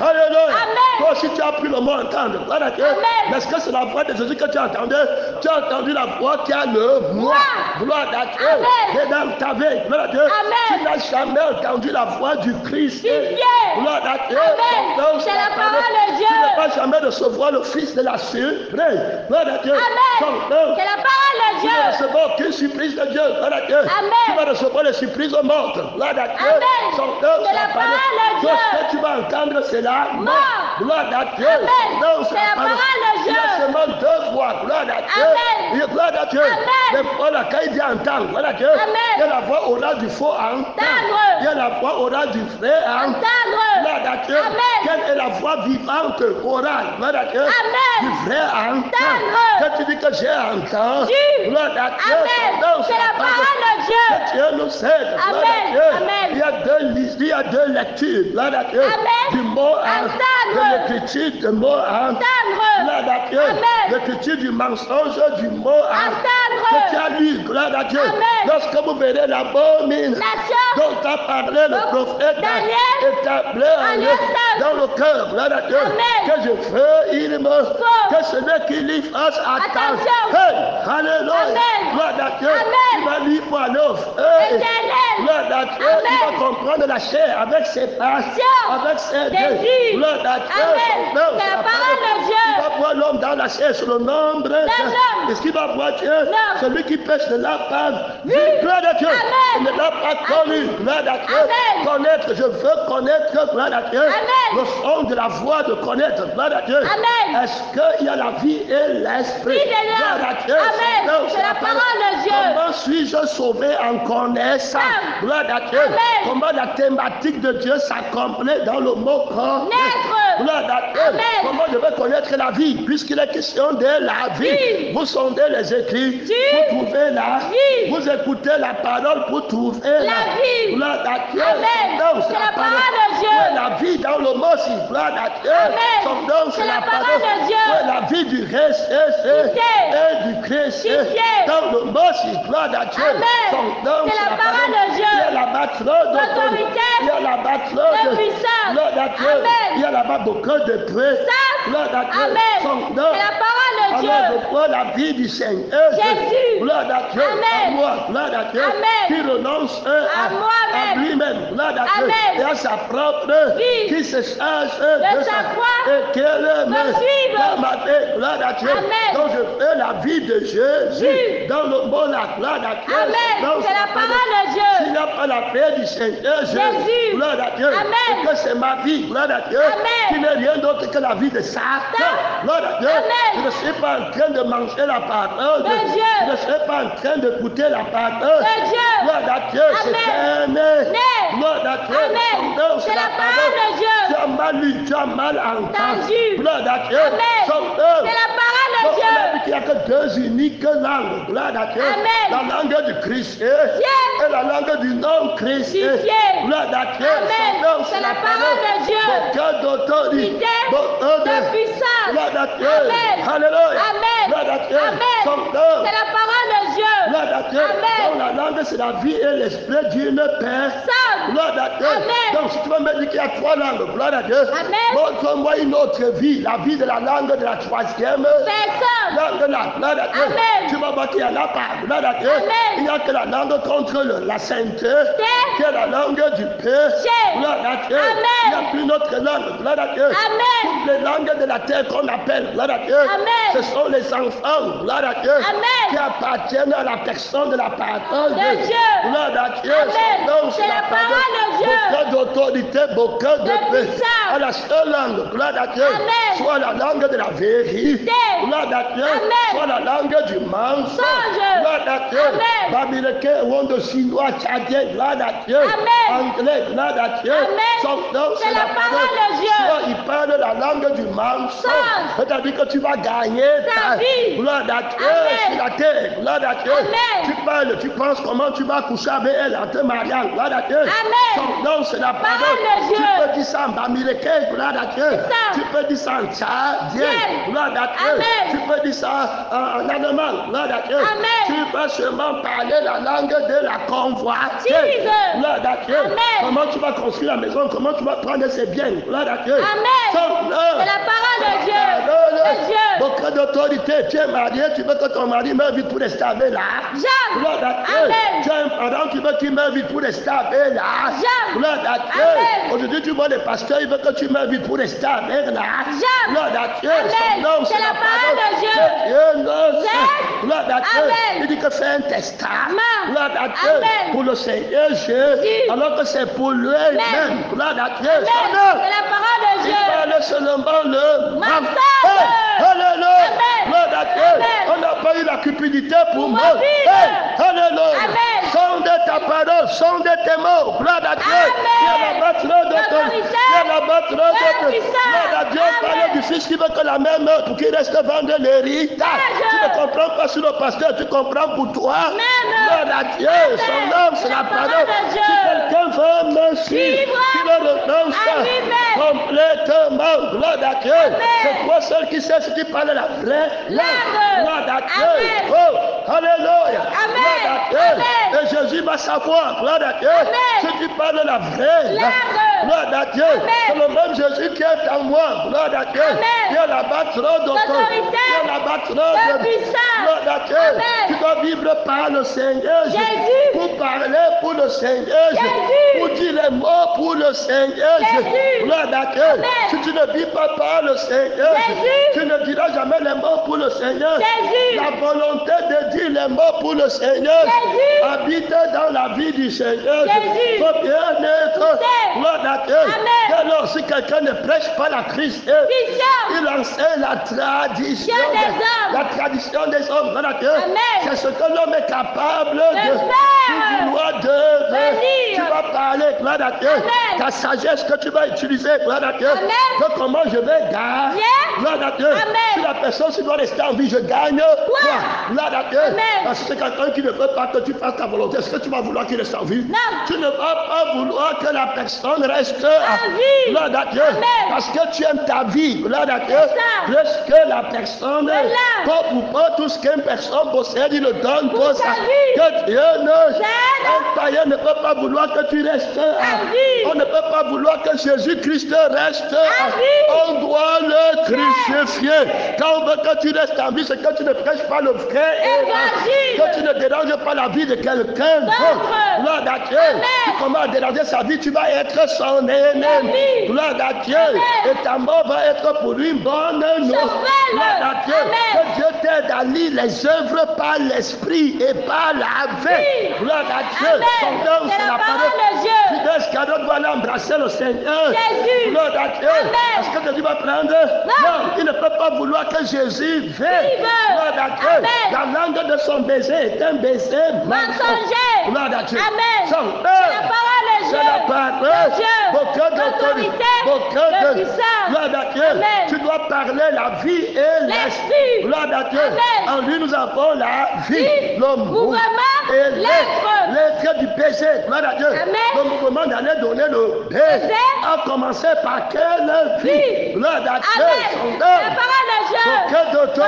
Alléluia. Toi aussi tu as pris le mot entendre. Gloire à Dieu. Est-ce que c'est la voix de Jésus que tu as entendu? Tu as entendu la voix qui a le moi. Gloire à Dieu. Et dans ta vie. Gloire à Dieu. Tu n'as jamais entendu la voix du Christ. Gloire à Dieu. C'est la parole de Dieu. Tu ne vas jamais recevoir le Fils de la surprise. Gloire à Dieu. C'est la parole de Dieu. Tu ne recevras aucune surprise surprise de Dieu. Gloire à Dieu. Amen. Tu vas recevoir les surprises au monde. Gloire à Dieu. Amen. Son nom, C'est la parole de Dieu. Lorsque tu vas entendre cela, Mort. gloire à Dieu. Amen. Son nom, C'est la parole de Il y a Dieu. seulement deux voix. Gloire à Dieu. Amen. Il y a gloire à Dieu. Amen. Les voix là, quand il dit entendre, gloire à Dieu. Amen. Il y a la voix orale du faux à entendre. Entendre. Il y a la voix orale du vrai à entendre. Entendre. Gloire à Dieu. Amen. Quelle est la voix vivante orale? Gloire à Dieu. Amen. Du vrai à entendre. Entendre. Quand tu dis que j'ai entendu, Dieu. gloire à Dieu. Amen. Son nom, C'est la parole de Dieu. Que Dieu nous aide. Gloire à Amen. Dieu. Amen. Il y a deux lectures. Gloire à Dieu. Amen. Du mot à Entendre. de l'écriture, du mot à Entendre. gloire à Dieu. Amen. L'écriture du mensonge, du mot à Entendre. que tu as lu. Gloire à Dieu. Amen. Lorsque vous verrez la bonne mine Nation. dont a parlé le prophète Daniel. établi Alliance. dans le cœur. Gloire à Dieu. Amen. Que je veux, il me que celui qui lui fasse attention. Hey, alléluia. Amen. Gloire à Dieu. Amen. Il va lui pour l'offre. Hey. Éternel. Gloire à Dieu. Amen. Il va comprendre la chair avec ses passions, avec ses Des dieux. yeux. Gloire à Dieu. Amen. Non, C'est la parole de Dieu. Il va voir l'homme dans la chair sur le nombre. l'homme. Est-ce qu'il va voir Dieu? Non. Celui qui pêche ne l'a pas vu. Oui. Gloire à Dieu. Amen. Il ne l'a pas connu. Gloire à Dieu. Amen. Connaître, je veux connaître. Gloire à Dieu. Amen. Le son de la voix de connaître. Gloire à Dieu. Amen. Est-ce qu'il y a la vie et l'esprit? Oui, Seigneur. Gloire à Dieu. Amen. Non, C'est la parole de Dieu. Comment suis-je sauvé en connaissant? Amen. Gloire à Dieu. Amen. Comment la thématique de Dieu s'accomplit dans le mot connaître? Naître. Gloire à Dieu. Amen. Comment je vais connaître la vie? Puisqu'il est question de la vie. Oui. Vous sondez les écrits Oui. pour trouver la Oui. Vous écoutez la parole pour trouver La vie. Gloire à Dieu. Amen. Son nom, C'est la parole de Dieu. Ouais, la vie dans le mot, c'est gloire à Dieu. Amen. Son nom, C'est la parole de Dieu. Ouais, la vie du Christ et du Christ. Pitié. Dans le mot, c'est gloire à Dieu. Amen. Son nom, C'est la parole de Dieu. Il y a là-bas trop L'autorité. Il y a là-bas trop De puissance. Gloire à Dieu. Amen. Il y a là-bas beaucoup de prêts. Ça. Gloire à Dieu. Amen. Son nom. C'est la parole de Dieu. Alors, je vois la vie du Seigneur. Jésus. Gloire à Dieu. Amen. À moi. Gloire à Dieu. Amen. Qui renonce À moi-même. à lui-même. Gloire à Dieu. Amen. Et à sa propre Vie. qui se charge De sa croix. et qu'elle Me suive. dans ma vie. Gloire à Dieu. Amen. Donc je fais la vie de Jésus. Oui. Dans le mot la gloire à Dieu. Amen. Donc, C'est la parole de Dieu. s'il n'y a pas la paix du Seigneur Jésus. gloire à Dieu. Amen. Et que c'est ma vie. Gloire à Dieu. Amen. Qui n'est rien d'autre que la vie de Satan. Gloire à Dieu. Amen. Je ne suis pas en train de manger la parole De Dieu. Je ne suis pas en train d'écouter la parole De Dieu. Gloire à Dieu. C'est Amen. un Né. Gloire à Dieu. Amen. Son nom, C'est la parole de Dieu. Tu as mal lu, tu as mal entendu. Entendu. Gloire à Dieu. Amen. Son nom. C'est la parole de Donc, on a Dieu. dit qu'il n'y a que deux uniques langues. Gloire à Dieu. Amen. La langue du Christ et la langue du non-Christ. Pitié. Gloire à Dieu. Amen. Son nom, C'est la parole de Dieu. Beaucoup d'autorité. Pitié. Beaucoup De puissance. Gloire à Dieu. Amen. Alléluia. Amen. Gloire à Dieu. Amen. Son nom. C'est la parole de Dieu. Gloire à Dieu. Amen. Donc la langue, c'est la vie et l'esprit d'une personne. Gloire à Dieu. Amen. Donc si tu vas me dire qu'il y a trois langues, gloire à Dieu. Amen. Montre-moi une autre vie, la vie de la langue de la troisième. Personne. Langue là, gloire à Dieu. Amen. Tu vas voir qu'il y en a pas, gloire à Dieu. Amen. Il n'y a que la langue contre la sainteté, qui est la langue du péché. Gloire à Dieu. Amen. Il n'y a plus notre langue, gloire à Dieu. Amen. Toutes les langues de la terre qu'on appelle, gloire à Dieu. Amen. Ce sont les enfants, gloire à Dieu, Amen. qui appartiennent à la personne de la parole De Dieu. Gloire à Dieu. Amen. Son nom, C'est la parole de Dieu. Beaucoup d'autorité, beaucoup de De paix. puissance. À la seule langue, gloire à Dieu. Amen. Soit la langue de la vérité. Gloire à Dieu. Amen. Soit la langue du mensonge. Songe. Gloire à Dieu. Amen. Américain, Wando, Chinois, Tchadien, gloire à Dieu. Amen. Anglais, gloire à Dieu. Amen. Son nom, C'est la parole de Dieu. Soit il parle la langue du mensonge. Songe. C'est-à-dire que tu vas gagner Ta vie. gloire à Dieu Amen. sur la terre. Gloire à Dieu. Amen. Tu parles, tu penses comment tu vas coucher avec elle en te mariant. Gloire à Dieu. Amen. Son nom, c'est la parole. Parole de Tu Dieu. peux dire ça en américain, gloire à Dieu. ça. Tu peux dire ça en tchadien, Bien. gloire à Dieu. Amen. Tu peux dire ça en allemand, gloire à Dieu. Amen. Tu peux seulement parler la langue de la convoitise. Jesus. Gloire à Dieu. Amen. Comment tu vas construire la maison, comment tu vas prendre ses biens, gloire à Dieu. Amen. Son nom. C'est la parole de Dieu. De Dieu. Beaucoup d'autorité. Tu es marié, tu veux que ton mari meure vite pour rester avec là. Jamais. Gloire à Dieu. Amen. Tu as un parent, tu veux qu'il meure vite pour rester avec là. Jamais. Gloire à Dieu. Amen. Aujourd'hui, tu vois les pasteurs, ils veulent que tu meurs vite pour rester avec là. Jamais. Gloire à Dieu. Amen. Son nom, C'est la parole de Dieu. Dieu nous Jamais. Gloire à Dieu. Il dit que fais un testament. Gloire à Dieu. Pour le Seigneur Jésus. Alors que c'est pour lui-même. Gloire à Dieu. C'est la parole de Dieu. Il parle seulement le mensonge. Alléluia. Gloire à Dieu. On n'a pas eu la cupidité pour moi. Alléluia. Sonde ta parole, sonde tes mots. Gloire à Dieu. Il y a la battre d'autorité. Il y a la battre d'autorité. Gloire à Dieu. Parle du Fils qui veut que la même heure pour qu'il reste vendre l'héritage. Tu ne comprends pas sur le pasteur, tu comprends pour toi. Gloire à Dieu. Son âme, c'est la parole. Si quelqu'un veut me suivre, tu le renonces complètement. Gloire à Dieu. C'est toi seul qui sais si tu parles la vraie langue. Gloire à Dieu. Oh, alléluia. Gloire à Dieu. Et Jésus va savoir. Gloire à Dieu. Si tu parles la vraie langue. Gloire à Dieu. C'est le même Jésus qui est en moi. Gloire à Dieu. Qui est là-bas trop d'autorité. Qui est là-bas trop de puissance. Gloire à Dieu. Tu dois vivre par le Seigneur. Pour parler pour le Seigneur. Pour dire les mots pour le Seigneur. Gloire à Dieu. Si tu ne vis pas par le Seigneur, tu ne diras jamais les mots pour le Seigneur. La volonté de dire les mots pour le Seigneur habite dans la vie du Seigneur. Il faut bien être. Gloire à Dieu. Alors, si quelqu'un ne prêche pas la Christ, il enseigne la tradition des hommes. Gloire à Dieu. C'est ce que l'homme est capable de vouloir devenir. Tu vas parler, gloire à Dieu. Ta sagesse que tu vas utiliser, gloire à Dieu. Que comment je vais gagner, gloire à Dieu. Si la personne se doit rester en vie, je gagne quoi? Gloire à Dieu. Parce que c'est quelqu'un qui ne veut pas que tu fasses ta volonté. Est-ce que tu vas vouloir qu'il reste en vie? Non. Tu ne vas pas vouloir que la personne reste en vie. Gloire à Dieu. Parce que tu aimes ta vie, gloire à Dieu. Plus que la personne, pas ou pas tout ce qu'une personne possède, il le donne pour sa vie. Que Dieu un païen ne peut pas vouloir que tu restes en vie. On ne peut pas vouloir que Jésus-Christ reste en vie. On doit le crucifier. Quand on veut que tu restes en vie, c'est que tu ne prêches pas le vrai évangile. Que tu ne déranges pas la vie de quelqu'un d'autre. Gloire à Dieu. Comment déranger sa vie, tu vas être son ennemi. Gloire à Dieu. Et ta mort va être pour lui une bonne nouvelle. Gloire à Dieu. Que Dieu t'aide à lire les œuvres par l'esprit et par la vie. Gloire à Dieu. Son œuvre, c'est la parole de Dieu. Judas Iscariote va aller embrasser le Seigneur. Gloire à Dieu. Est-ce que Jésus va prendre? Non. Il ne peut pas vouloir que Jésus vive. Gloire à Dieu. La langue de son baiser est un baiser mensonger. Gloire à Dieu. Son œuvre, c'est la parole de Dieu. Beaucoup d'autorité. Beaucoup de puissance. Gloire à Dieu. Tu dois parler la vie et l'esprit. Gloire à Dieu. En lui, nous avons la vie, le mouvement et l'être du baiser. Gloire à Dieu. Le mouvement d'aller donner le baiser a commencé par quelle vie? Gloire à Dieu. La parole de Dieu.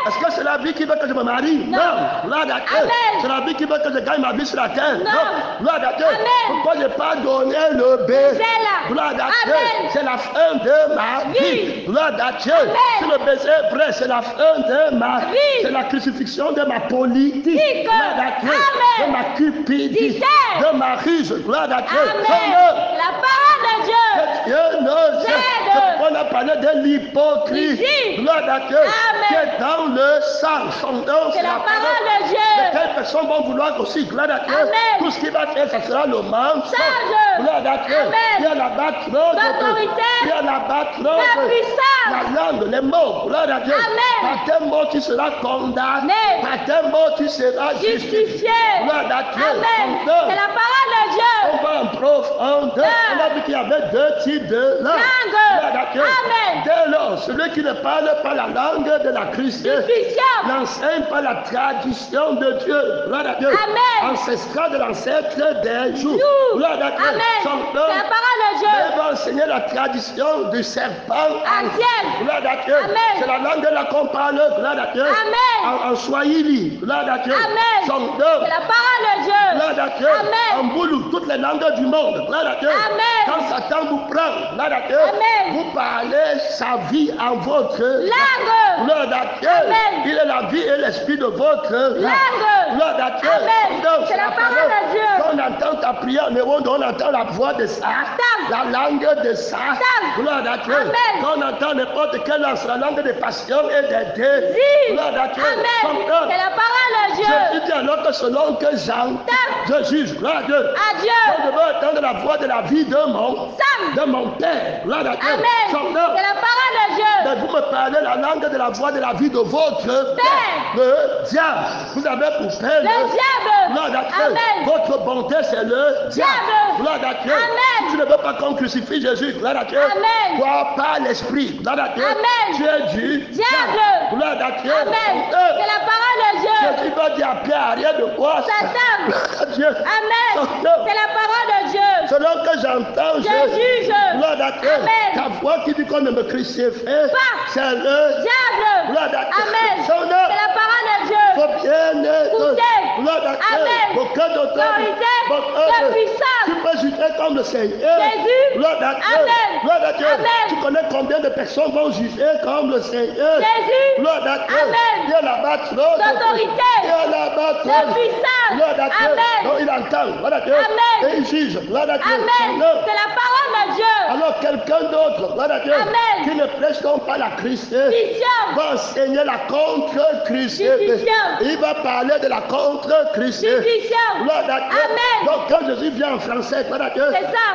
Est-ce que c'est la vie qui veut que je me marie? Non. Gloire à Dieu. C'est la vie qui veut que je gagne ma vie sur la terre? Non. Gloire à Dieu. Pourquoi je n'ai pas donné le baiser? Gloire à Dieu. C'est la fin de ma vie. Gloire à Dieu. Si le baiser est vrai, c'est la fin de ma vie. C'est la crucifixion de ma politique. Gloire à Dieu. De ma cupidité. De ma ruse. Gloire à Dieu. La parole de Dieu. Dieu nous aide. On a parlé de l'hypocrisie. Gloire à Dieu. Qui est dans le sang. Son nom, c'est la parole de Dieu. Quelles personnes vont vouloir aussi, gloire à Dieu. Tout ce qui va faire, ça sera le mensonge. Gloire à Dieu. Il y a là-bas trop d'autorité. Il y a là-bas trop de puissance. La langue, les mots. Gloire à Dieu. Par tes mots, tu seras condamné. Par tes mots, tu seras justifié. Gloire à Dieu. C'est la parole de Dieu. On va en profondeur. On a vu qu'il y avait deux types de langue. Gloire à Dieu. Dès lors, celui qui ne parle pas la langue de la Christ n'enseigne pas la tradition de Dieu. Gloire à Dieu. Ancestral de l'ancêtre des jours. Gloire à Dieu. Son nom, la parole de Dieu. Il va enseigner la tradition du serpent ancien. Gloire à Dieu. C'est la langue de la qu'on parle. Gloire à Dieu. En Swahili. Gloire à Dieu. Son nom, c'est la parole de Dieu. Gloire à Dieu. En Boulou, toutes les langues du monde. Gloire à Dieu. Quand Satan vous prend, gloire à Dieu, vous parler sa vie en votre langue. Gloire à Dieu. Amen. Il est la vie et l'esprit de votre langue. Gloire à Dieu. Amen. C'est la parole de Dieu. Quand on entend ta prière, on entend la voix de ça, la langue de ça. Gloire à Dieu. Amen. Quand on entend n'importe quelle langue, la langue des passions et des dés. Gloire à Dieu. Amen. C'est la parole de Dieu. Je dis alors que selon que j'entends, je juge. Gloire à Dieu. Adieu. Je veux entendre la voix de la vie de mon Père. Gloire à Dieu. Amen. C'est la parole de Dieu. Mais vous me parlez la langue de la voix de la vie de votre Père. Le diable. Vous avez pour Père le diable. Gloire à Dieu. Amen. Votre bonté, c'est le diable. Gloire à Dieu. Amen. Si tu ne veux pas qu'on crucifie Jésus, gloire à Dieu. Amen. Crois pas l'esprit. Gloire à Dieu. Amen. Tu es du diable. Gloire à Dieu. Amen. C'est la parole de Dieu. Jésus va dire à Pierre, rien de quoi. Satan. Gloire à Dieu. Amen. C'est la parole de Dieu. Selon que j'entends, je juge. Gloire à Dieu. Amen. Ta voix qui dit qu'on ne me crucifie pas, c'est le diable. Gloire à Dieu. Amen. C'est la parole de Dieu. Faut bien être. Gloire à Dieu. Amen. Aucun d'autre. De puissance. Tu peux juger comme le Seigneur. Jésus. Gloire à Dieu. Amen. Gloire à Dieu. Amen. Tu connais combien de personnes vont juger comme le Seigneur. Jésus. Gloire à Dieu. Amen. Dieu là-bas d'autorité. Dieu là-bas de puissance. Gloire à Dieu. Amen. Donc il entend. Gloire à Dieu. Amen. Et il juge. Gloire à Dieu. Amen. C'est la parole de Dieu. Alors quelqu'un d'autre, gloire à Dieu, Amen. qui ne prêche donc pas la Christ, va enseigner la contre-Christ. Il va parler de la contre-Christ. Gloire à Dieu. Amen. Donc quand Jésus vient en français, gloire à Dieu,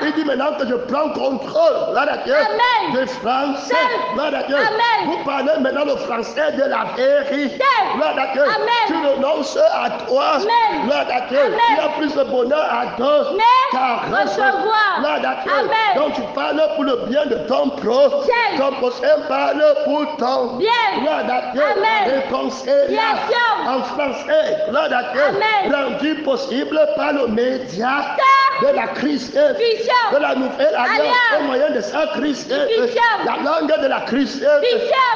il dit maintenant que je prends contrôle, gloire à Dieu, Amen. du français. Gloire à Dieu. Amen. Vous parlez maintenant le français de la vérité. Gloire à Dieu. Amen. Tu renonces à toi. Amen. Gloire à Dieu. Amen. Il y a plus de bonheur à donner qu'à recevoir. Gloire à Dieu. Amen. Donc tu parles pour le bien de ton prochain. Ton prochain parle pour ton bien. Gloire à Dieu. Amen. En français, gloire à Dieu. Amen. Rendu possible par le média de la Christ, de la nouvelle alliance, au moyen de sa Christ, la langue de la Christ,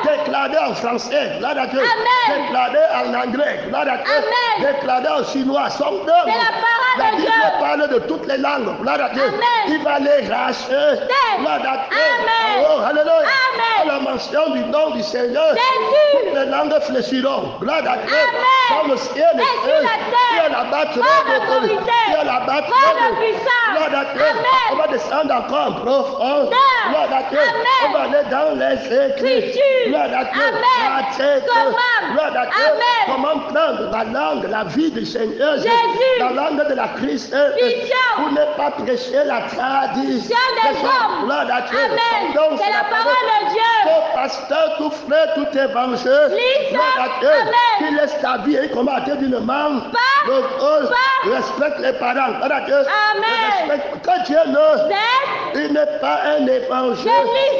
déclarée en français, gloire à Dieu, Amen. déclarée en anglais, gloire à Dieu, Amen. déclarée en chinois, son nom. C'est la parole La de Bible Dieu. parle de toutes les langues, gloire à Dieu. Amen. Il va les racheter, gloire à Dieu. Amen. Oh, alléluia. Amen. À la mention du nom du Seigneur, Jésus. toutes les langues fléchiront, gloire à Dieu. Amen. Dans le ciel et sur la terre. il y a la bâtre d'autorité. il y a la bâtre de puissance. gloire à Dieu. Amen. On va descendre encore en profond. Gloire à Dieu. Amen. On va aller dans les Écritures. Gloire à Dieu. Amen. Comment? Gloire à Dieu. Amen. Comment prendre la langue, la vie du Seigneur Jésus. la langue de la Christ. Vous n'êtes pas prêcher la tradition des hommes. Gloire à Dieu. Amen. Donc, c'est la parole de Dieu. Tout pasteur, tout frère, tout évangile. Gloire à Dieu. Amen. Qui laisse ta vie et comment tu ne manques pas. Respecte les parents. Gloire à Dieu. Amen. Respecte. Que Dieu il n'est pas un évangile.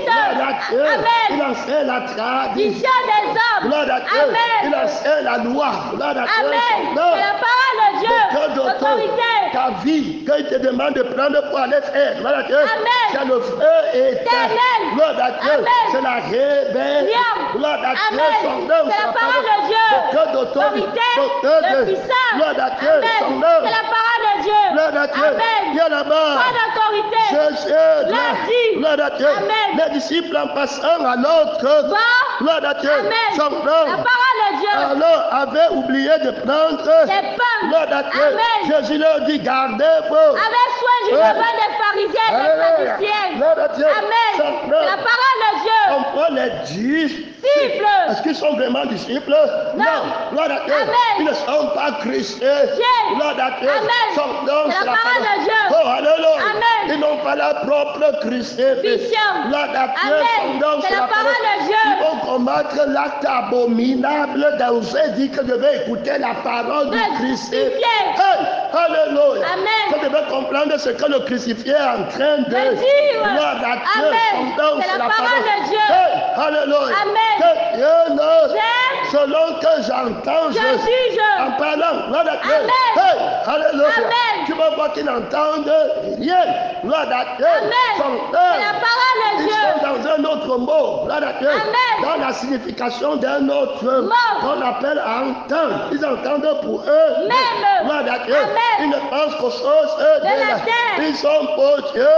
Gloire à Dieu. Amen. Il enseigne la tradition des hommes. Gloire à Dieu. Amen. Il enseigne la loi. Gloire à Dieu. Amen. C'est la parole de Dieu. Autorité. Ta vie, quand il te demande de prendre pour aller faire, gloire à Dieu. Amen. C'est le feu éternel. Gloire à Dieu. Amen. C'est la rébellion. Gloire à Dieu. Amen. C'est la parole de Dieu. D'autorité. De puissance. Gloire à Dieu. Amen. C'est la parole de Dieu. Gloire à Dieu. Amen. Viens là-bas. Pas d'autorité. Jésus. Lundi. Gloire à Dieu. Amen. Les disciples en passant à l'autre. Gloire à Dieu. Amen. Son nom. La parole de Dieu. Alors avait oublié de prendre les pains. Gloire à Dieu. Amen. Jésus leur dit gardez-vous. Avec soin du levain des pharisiens et des sadduciens. Gloire à Dieu. Amen. C'est la parole de Dieu. On prend les disciples. Est-ce qu'ils sont vraiment disciples? Non. Gloire à Dieu. Amen. Ils ne sont pas chrétiens. Gloire à Dieu. Amen. Son nom, c'est la parole de Dieu. Oh, alléluia. Amen. Ils n'ont pas la propre chrétienté. Gloire à Dieu. Amen. Son nom, c'est la parole de Dieu. Ils vont combattre l'acte abominable d'oser dire que je vais écouter la parole du crucifié. Hey, alléluia. Amen. Je devais comprendre ce que le crucifié est en train de dire. Gloire à Dieu. Amen. Son nom, c'est la parole de Dieu. Hey, alléluia. Amen. Que Dieu selon que j'entends, je juge. En parlant, gloire à Dieu. Amen. Hey, alléluia. Amen. Tu vas voir qu'ils n'entendent rien. Gloire à Dieu. Amen. C'est la parole de Ils Dieu. sont dans un autre autre mot, gloire à Dieu, dans la signification d'un autre qu'on appelle entendre. Ils entendent pour eux, gloire à Dieu, ils ne pensent qu'aux choses de la terre. Ils sont pour Dieu,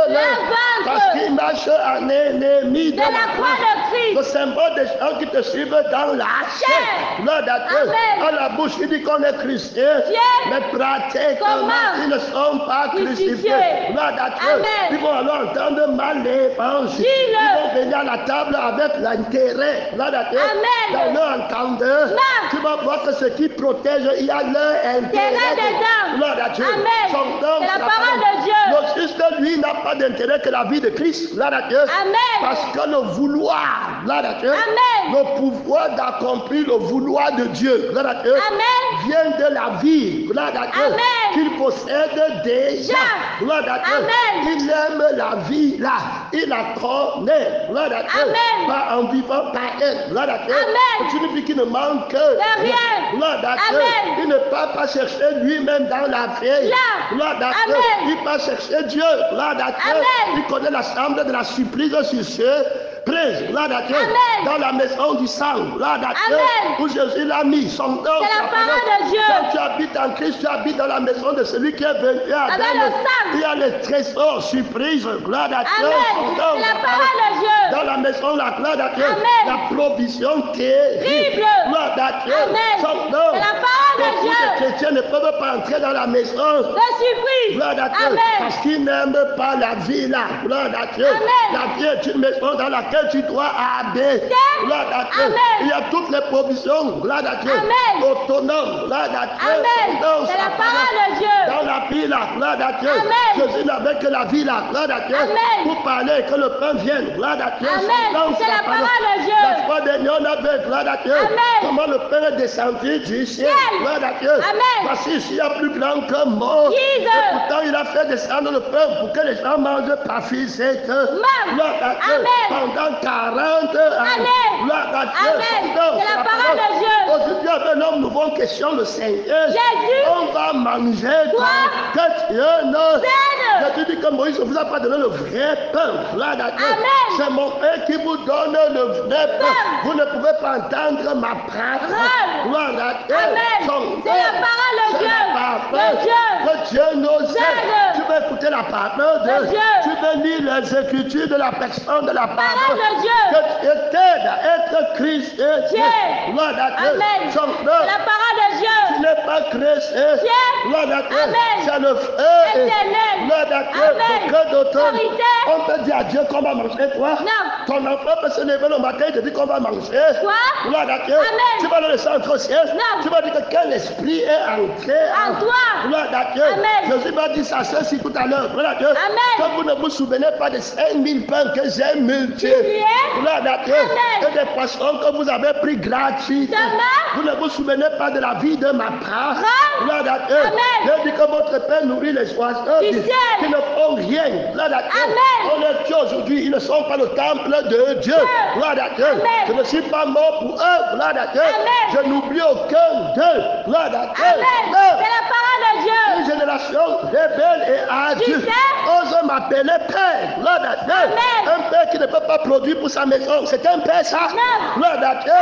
parce qu'ils marchent en ennemi de la croix de Christ. Le symbole des gens qui te suivent dans la chair, gloire à Dieu, à la bouche, il dit qu'on est chrétien, mais pratiquement, ils ne sont pas crucifiés. Gloire à Dieu. Ils vont alors entendre mal l'évangile. Ils vont venir à la table avec l'intérêt. Gloire à Dieu. Dans leur entendeur, tu vas voir que ce qui protège, il y a leur intérêt. Gloire à Dieu. C'est la parole de Dieu. Le juste, lui, n'a pas d'intérêt que la vie de Christ. Gloire à Dieu. Parce que le vouloir, gloire à Dieu, le pouvoir d'accomplir le vouloir de Dieu, gloire à Dieu, vient de la vie, gloire à Dieu, qu'il possède déjà, gloire à Dieu. Il aime la vie là, il la connaît, gloire à Dieu, pas en vivant par elle, gloire à Dieu. Tu ne dis qu'il ne manque rien, gloire à Dieu. Il ne peut pas chercher lui-même dans la vie, gloire à Dieu. Il peut chercher Dieu, gloire à Dieu. Il connaît l'ensemble de la surprise sur ce prise, gloire à Dieu, dans la maison du sang, gloire à Dieu, où Jésus l'a mis, son nom, c'est la parole de Dieu. Quand tu habites en Christ, tu habites dans la maison de celui qui est venu à il y a les trésors, surprise, gloire à Dieu, c'est la parole de Dieu. dans la maison, la gloire à Dieu, la provision terrible, gloire à Dieu, son nom, c'est la parole de Dieu. Les chrétiens ne peuvent pas entrer dans la maison, gloire à Dieu, parce qu'ils n'aiment pas la vie là, gloire à Dieu. La vie est une maison dans laquelle tu dois habiter, gloire à Dieu. Il y a toutes les provisions, gloire à Dieu, autonomes, gloire à Dieu. C'est la parole de Dieu. Dans la vie là, gloire à Dieu. Jésus n'avait que la vie là, gloire à Dieu. Pour parler que le pain vienne, gloire à Dieu. C'est la parole de Dieu. La foi des lions avait, gloire à Dieu. Comment le pain est descendu du ciel, gloire à Dieu. Voici ici, il y a plus grand que mort. Et pourtant, il a fait descendre le pain pour que les gens mangent par physique. Gloire à Dieu. Pendant 40 ans. Gloire à Dieu. C'est la parole de Dieu. Aujourd'hui, avec l'homme, nous vont question le Seigneur. On va manger quoi? Jésus dit que Moïse ne vous a pas donné le vrai pain. Gloire à Dieu. C'est mon Père qui vous donne le vrai pain. Vous ne pouvez pas entendre ma parole. Gloire à Dieu. C'est la parole de Dieu. Que Dieu nous aide. Tu veux écouter la parole de Dieu. Tu veux lire les Écritures de la personne de la parole de Dieu. Que Dieu t'aide à être chrétien. Gloire à Dieu. C'est la parole de Dieu. Tu n'es pas chrétien. Gloire à Dieu. C'est le feu. Gloire à Dieu. Que d'autorité. On peut dire à Dieu qu'on va manger, toi. Ton enfant peut se lever le matin et te dire qu'on va manger. Gloire à Dieu. Tu vas le centre au ciel. Tu vas dire que quel esprit est entré en toi. Gloire à Dieu. Jésus m'a dit ça ceci tout à l'heure. Gloire à Dieu. Que vous ne vous souvenez pas de 5000 pains que j'ai multipliés. Gloire à Dieu. Et des poissons que vous avez pris gratuitement. Vous ne vous souvenez pas de la vie de ma part. Gloire à Dieu. Je dis que votre Père nourrit les oiseaux qui ne font rien. Gloire à Dieu. On est Dieu aujourd'hui. Ils ne sont pas le temple de Dieu. Gloire à Dieu. Je ne suis pas mort pour eux. Gloire à Dieu. Je n'oublie aucun d'eux. Gloire à Dieu. C'est la parole de Dieu. Une génération rebelle et ardue ose m'appeler Père. Gloire à Dieu. Un Père qui ne peut pas produire pour sa maison. C'est un Père ça. Gloire à Dieu.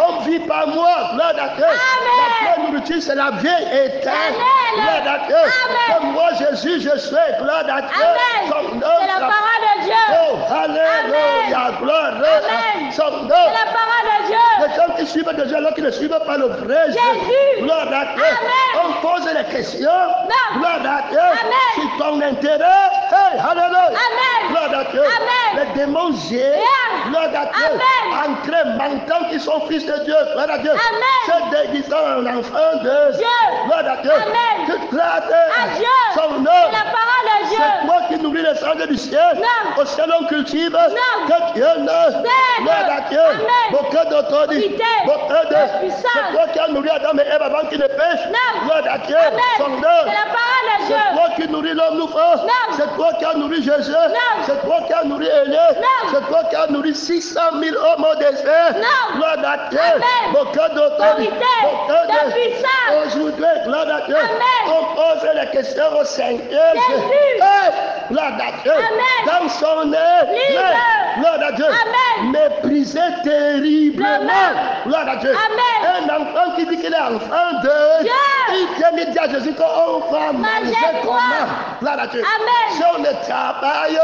On vit par moi. Gloire à Dieu. La vraie nourriture, c'est la vie éternelle. Gloire à Dieu. Comme moi, Jésus, je suis. Gloire à Dieu. C'est la parole de Dieu. Oh, alléluia. Gloire à son nom. C'est la parole de Dieu. Les gens qui suivent de Dieu, alors qui ne suivent pas le vrai Jésus. Gloire à Dieu. On pose les questions. Gloire à Dieu. C'est ton intérêt. Hey, alléluia. Gloire à Dieu. Les démons géants. Gloire à Dieu. Entrés, mentant qu'ils sont fils de Dieu. Gloire à Dieu. Se déguisant en enfant de Dieu. Gloire à Dieu. Que grâce à Dieu. Son nom. C'est la parole de Dieu. C'est toi qui nourris les sangs du ciel. Au ciel on cultive. Que Dieu ne. Gloire à Dieu. Beaucoup d'autorité. Beaucoup de. C'est toi qui as nourri Adam et Ève avant qu'ils ne pêchent. Gloire à Dieu. Son nom. C'est la parole de Dieu. C'est toi qui nourris l'homme nouveau. C'est toi qui as nourri Jésus. C'est toi qui as nourri Élie. C'est toi qui as nourri 600 000 hommes au désert. Gloire à Dieu. Beaucoup d'autorité. Beaucoup de puissance. Aujourd'hui, gloire à Dieu. On pose les questions au Seigneur. Gloire à Dieu. Dans son œuvre. Gloire à Dieu. brisé terriblement. Gloire à Dieu. Amen. Un enfant qui dit qu'il est enfant de Dieu. Il vient dire à Jésus qu'on va manger quoi? comment? Gloire à Dieu. Amen. Si on ne travaille,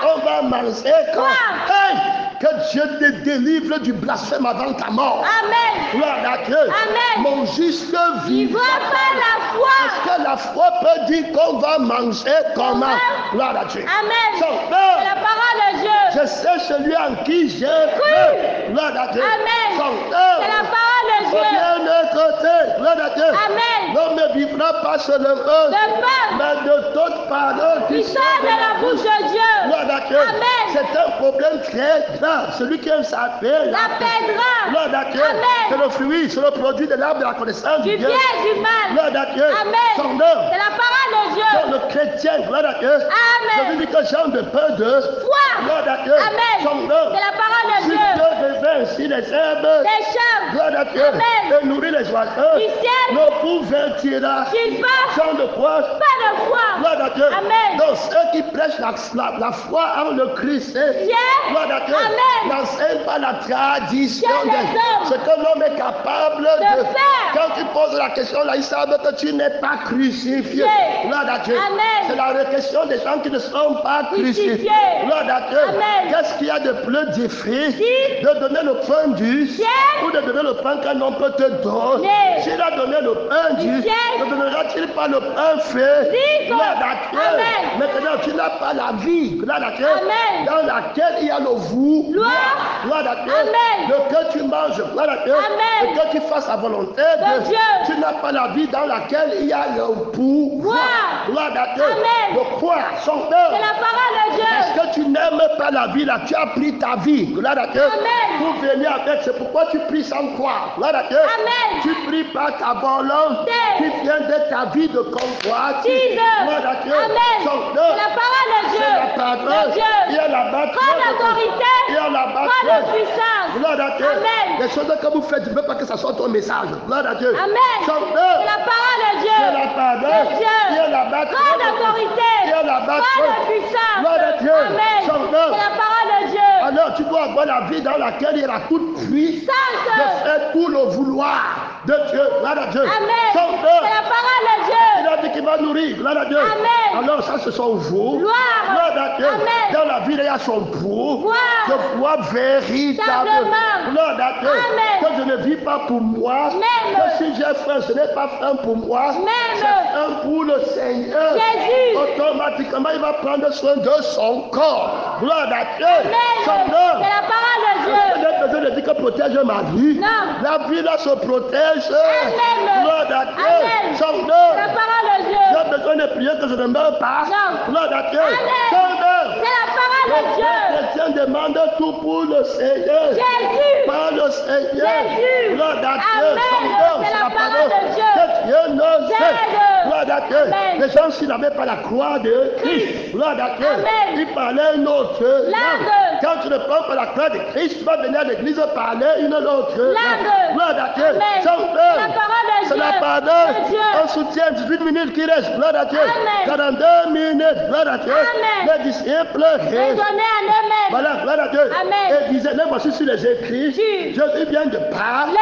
on va manger Quoi? comment? Hey, que Dieu te délivre du blasphème avant ta mort. Amen. Gloire à Dieu. Amen. Mon juste Vivra vivra par la foi. Est-ce que la foi peut dire qu'on va manger comment? Gloire à Dieu. Amen. Son C'est père, la parole de Dieu. je sais celui en qui j'ai cru. Gloire à Dieu. Amen. Son C'est père, la parole de au Dieu. bien côté. Gloire à Dieu. Amen. L'homme ne vivra pas seulement, De pain mais de toute paroles qui sort de la bouche de Dieu. Gloire à Dieu. Amen. C'est un problème très grave. Celui qui aime sa paix, L'appellera. Gloire à Dieu. Amen. C'est le fruit, c'est le produit de l'arbre de la connaissance Du du bien bien. et du mal. Gloire à Dieu. Amen. Son C'est œuvre. la parole de Dieu. Dans le chrétien, gloire à Dieu. Amen. Je dis que j'ai de peu de Foi. gloire à Dieu. Amen. Son œuvre. C'est la parole de Si Dieu. Dieu devait ainsi les herbes, Des chèvres. gloire à Dieu, Amen. et nourrir les oiseaux, Du ciel. ne couvertira Qu'ils fassent sans de quoi. pas de foi. Gloire à Dieu. Amen. Donc ceux qui prêchent la foi en le Christ, gloire à Dieu, Amen. n'enseignent pas la tradition Dieu des hommes. ce que l'homme est capable de faire. Quand tu poses la question là, ils savent que tu n'es pas crucifié. Dieu. Gloire à Dieu. Amen. C'est la question des gens qui ne sont pas crucifiés. Crucifiés. Gloire à Dieu. Amen. Qu'est-ce qu'il y a de plus difficile Si. de donner le pain du Ciel. ou de donner le pain qu'un homme peut te donner? Mais. S'il a donné le pain du ciel. ne donnera-t-il pas le pain fait? Si. Gloire à Dieu. Amen. Maintenant, tu n'as pas la vie. Gloire à Dieu. Amen. Dans laquelle il y a le vous. Gloire. Gloire à Dieu. Amen. De que tu manges. Gloire à Dieu. Amen. De que tu fasses la volonté De Dieu. Tu n'as pas la vie dans laquelle il y a le pouvoir. Gloire à Dieu. Amen. Le quoi? Son C'est œuvre. la parole de Dieu. Est-ce que tu n'aimes pas la vie là? Tu as pris ta vie. Gloire à Dieu. Amen. Pour venir avec. C'est pourquoi tu pries sans croire. Gloire à Dieu. Amen. Tu pries par ta volonté. Amen. Qui vient de ta vie de convoitise. Jesus. Gloire à Dieu. Amen. Son C'est œuvre. la parole de Dieu. C'est la parole. De Dieu. Il y a la bataille. Prends l'autorité. Il y a la Prends bataille. la puissance. Gloire à Dieu. Amen. Les choses que vous faites, je ne veux pas que ça soit ton message. Gloire à Dieu. Amen. Son C'est œuvre. la parole de Dieu. C'est la parole. De Dieu. Il y a la bataille. Prends l'autorité. Il y a la bataille. Prends la puissance. Gloire à Dieu. Amen. Son C'est œuvre. la parole de Dieu. Alors tu dois avoir la vie dans laquelle il y aura toute puissance de Sainte. faire tout le vouloir de Dieu. Gloire à Dieu. Amen. Son C'est œuvre. la parole de Il Dieu. a dit qu'il va nourrir. Gloire à Dieu. Amen. Alors ça, ce sont vous. Gloire. Gloire à Dieu. Amen. Dans la vie, il y a son pouvoir. Gloire. Je vois véritablement. Simplement. Gloire à Dieu. Amen. Que je ne vis pas pour moi. Même. Que si j'ai faim, ce n'est pas faim pour moi. Même. C'est faim pour le Seigneur. Jésus. Automatiquement, il va prendre soin de son corps. Gloire à Dieu. Amen. Son C'est œuvre. la parole de Est-ce que Dieu. j'ai besoin de dire que protège ma vie? Non. La vie là se protège. Amen. Gloire à Dieu. Amen. Son C'est la œuvre. parole de Dieu. J'ai besoin de prier que je ne meurs pas. Non. Gloire à Dieu. Amen. Son œuvre. C'est la parole de Le Dieu. chrétien demande tout pour le Seigneur. Jésus. Par le Seigneur. Jésus. Gloire à Dieu. Amen. Son œuvre, C'est c'est la la parole parole de Dieu. que Dieu nous Jésus. fait. Gloire à Dieu. Amen. Les gens, s'ils n'avaient pas la croix de Christ, Christ. gloire à Dieu, Amen. ils parlaient une autre langue. Langue. Quand tu ne prends pas la croix de Christ, tu vas venir à l'église parler une autre langue. Gloire à Dieu. Amen. Son œuvre, La parole de c'est Dieu. la De parole. Dieu. On soutient 18 minutes qui restent. Gloire à Dieu. Amen. 42 minutes. Gloire à Dieu. Amen. Les disciples Et donner à eux-mêmes. voilà, gloire à Dieu. Amen. Et disait, les voici sur les écrits. Jésus. Jésus vient de parler.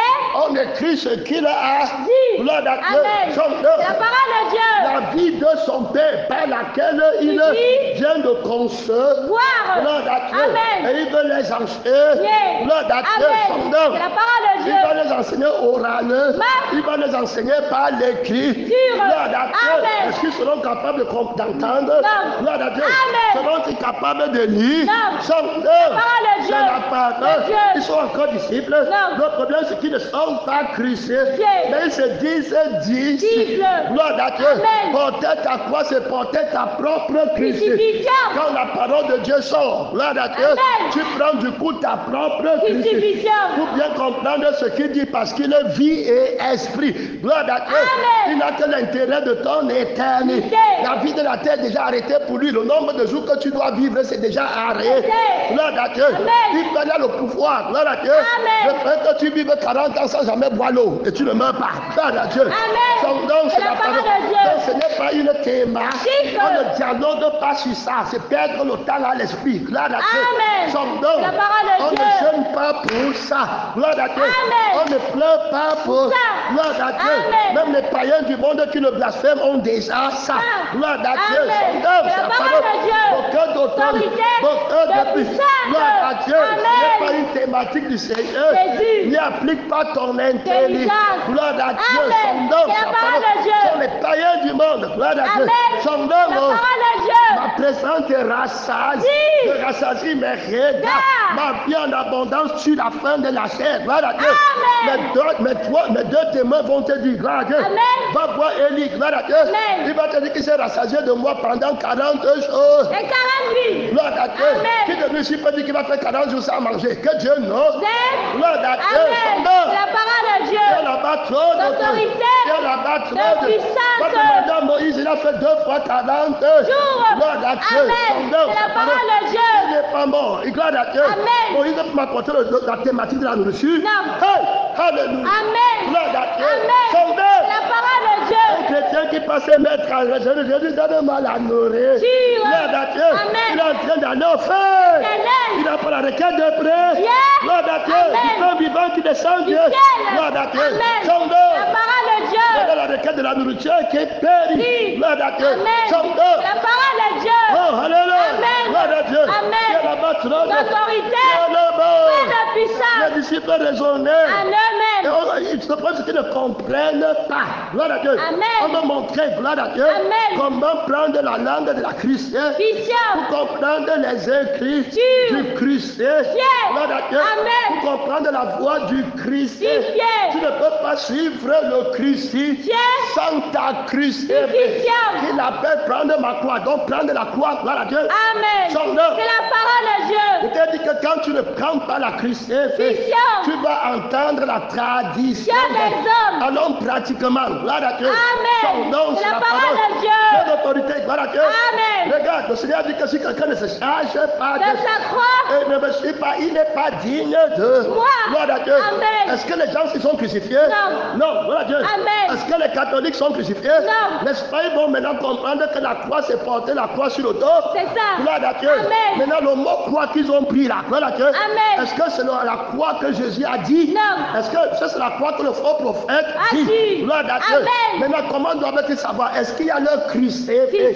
On écrit ce qu'il a Dit. Gloire à Dieu. Amen. Son C'est la œuvre. parole de Dieu. La vie de son père par laquelle il Ici. vient de concevoir. Voir. Gloire à Dieu. Amen. Et il veut les enseigner. Yeah. Gloire à Dieu. Amen. Son C'est œuvre. la parole de Il Dieu. va les enseigner oralement. Ma- Il va les enseigner par l'écrit. Dire. Gloire à Dieu. Amen. Est-ce qu'ils seront capables d'entendre? Non. Gloire à Dieu. Amen. Seront-ils capables de lire? Non. Son œuvre. parole de C'est Dieu. la parole. De Dieu. Ils sont encore disciples. Non. Le problème, c'est qu'ils ne sont pas crucifiés. Dieu. Mais ils se disent disciples. Disciples. Gloire à Dieu. Amen. Porter ta croix, c'est porter ta propre crucifixion. Crucifixion. Quand la parole de Dieu sort, gloire à Dieu, Amen. tu prends du coup ta propre crucifixion. Crucifixion. Pour bien comprendre ce qu'il dit, parce qu'il est vie et esprit. Gloire à Dieu. Amen. Il n'a que l'intérêt de ton éternité. La vie de la terre est déjà arrêtée pour lui. Le nombre de jours que tu dois vivre, c'est déjà arrêté. Gloire Gloire à Dieu. Il prenait le pouvoir. Gloire à Dieu. Je ferai que tu vives 40 ans sans jamais boire l'eau et tu ne meurs pas. Gloire à Dieu. Donc, c'est la parole de Dieu. Donc, ce n'est pas une thématique. On ne dialogue pas sur ça. C'est perdre le temps à l'esprit. Gloire à Dieu. Donc, on ne jeûne pas pour ça. Gloire à Dieu. On ne pleure pas pour ça. Gloire à Dieu. Même les païens du monde qui le blasphèment ont déjà ça. Gloire à Dieu. Donc, c'est la parole de Dieu. Aucun d'autorité, aucun de puissance. Gloire à Dieu. Ce n'est pas une thématique du Seigneur. N'y applique pas ton intelligence. Gloire à Dieu. Son nom, c'est la parole de Dieu. Sont les païens du monde. Gloire à Dieu. Son nom, ma présence te rassasie. Te rassasie mes regards. Ma vie en abondance sur la fin de la chair. Gloire à Dieu. Mes deux témoins vont te dire, gloire à Dieu. Va voir Élie, gloire à Dieu. Il va te dire qu'il s'est rassasié de moi pendant 40 jours. Et 40 nuits. Gloire à Dieu. Qui de lui peut dire qu'il va faire 40 jours sans manger? Que Dieu non. Gloire à Dieu. La parole de Dieu. Il y a là-bas trop d'autorité. Il y a là-bas trop de puissance. Quand le demande Moïse, il a fait 2 fois 40 jours. Gloire à Dieu. Amen. La parole de Dieu. Il n'est pas mort. Gloire à Dieu. Moïse peut m'apporter la thématique de la nourriture. Non. Hey, alléluia. Amen. Gloire à Dieu. Amen. La parole de Dieu. Un chrétien qui passait mettre à Jésus donne-moi la nourriture. Gloire à Dieu. Il est en train d'aller au feu. Il n'a pas la requête de près. Gloire à Dieu. Il est un vivant qui descend Dieu. Gloire à Dieu. Son dos. La parole de Dieu. Il a la requête de la nourriture qui périt. Gloire à Dieu. Son dos. La parole de Dieu. Oh, alléluia. Gloire à Dieu. Amen. Il y a là-bas trop d'autorité. De puissance. Les disciples raisonnaient. Ils se prennent ce qu'ils ne comprennent pas. Gloire à Dieu. Amen. On va montrer, gloire à Dieu, comment prendre la langue de la Christ pour comprendre les écrits du Christ. Gloire à Dieu. Pour comprendre la voix du Christ. Tu ne peux pas suivre le Christ sans ta Christ. Il appelle prendre ma croix. Donc prendre la croix, gloire à Dieu. Amen. C'est la parole de Dieu. Je t'ai dit que quand tu ne prends pas la Christ, tu vas entendre la tradition des hommes. Alors pratiquement, gloire à Dieu. Amen. Son c'est la parole de Dieu. C'est l'autorité, gloire à Dieu. Amen. Regarde, le Seigneur dit que si quelqu'un ne se charge pas de sa croix, et ne me suit pas, il n'est pas digne de moi. Gloire à Dieu. Amen. Est-ce que les gens qui sont crucifiés? Non. Non, gloire à Dieu. Amen. Est-ce que les catholiques sont crucifiés? Non. N'est-ce pas? Ils vont maintenant comprendre que la croix, c'est porter la croix sur le dos. C'est ça. Gloire à Dieu. Amen. Maintenant, le mot croix qu'ils ont pris là, gloire à Dieu. Amen. Est-ce que c'est la croix que Jésus a dit? Non. Est-ce que ça, c'est la croix que le faux prophète dit? Gloire à Dieu. Amen. Maintenant, comment doivent-ils savoir? Est-ce qu'il y a le crucifié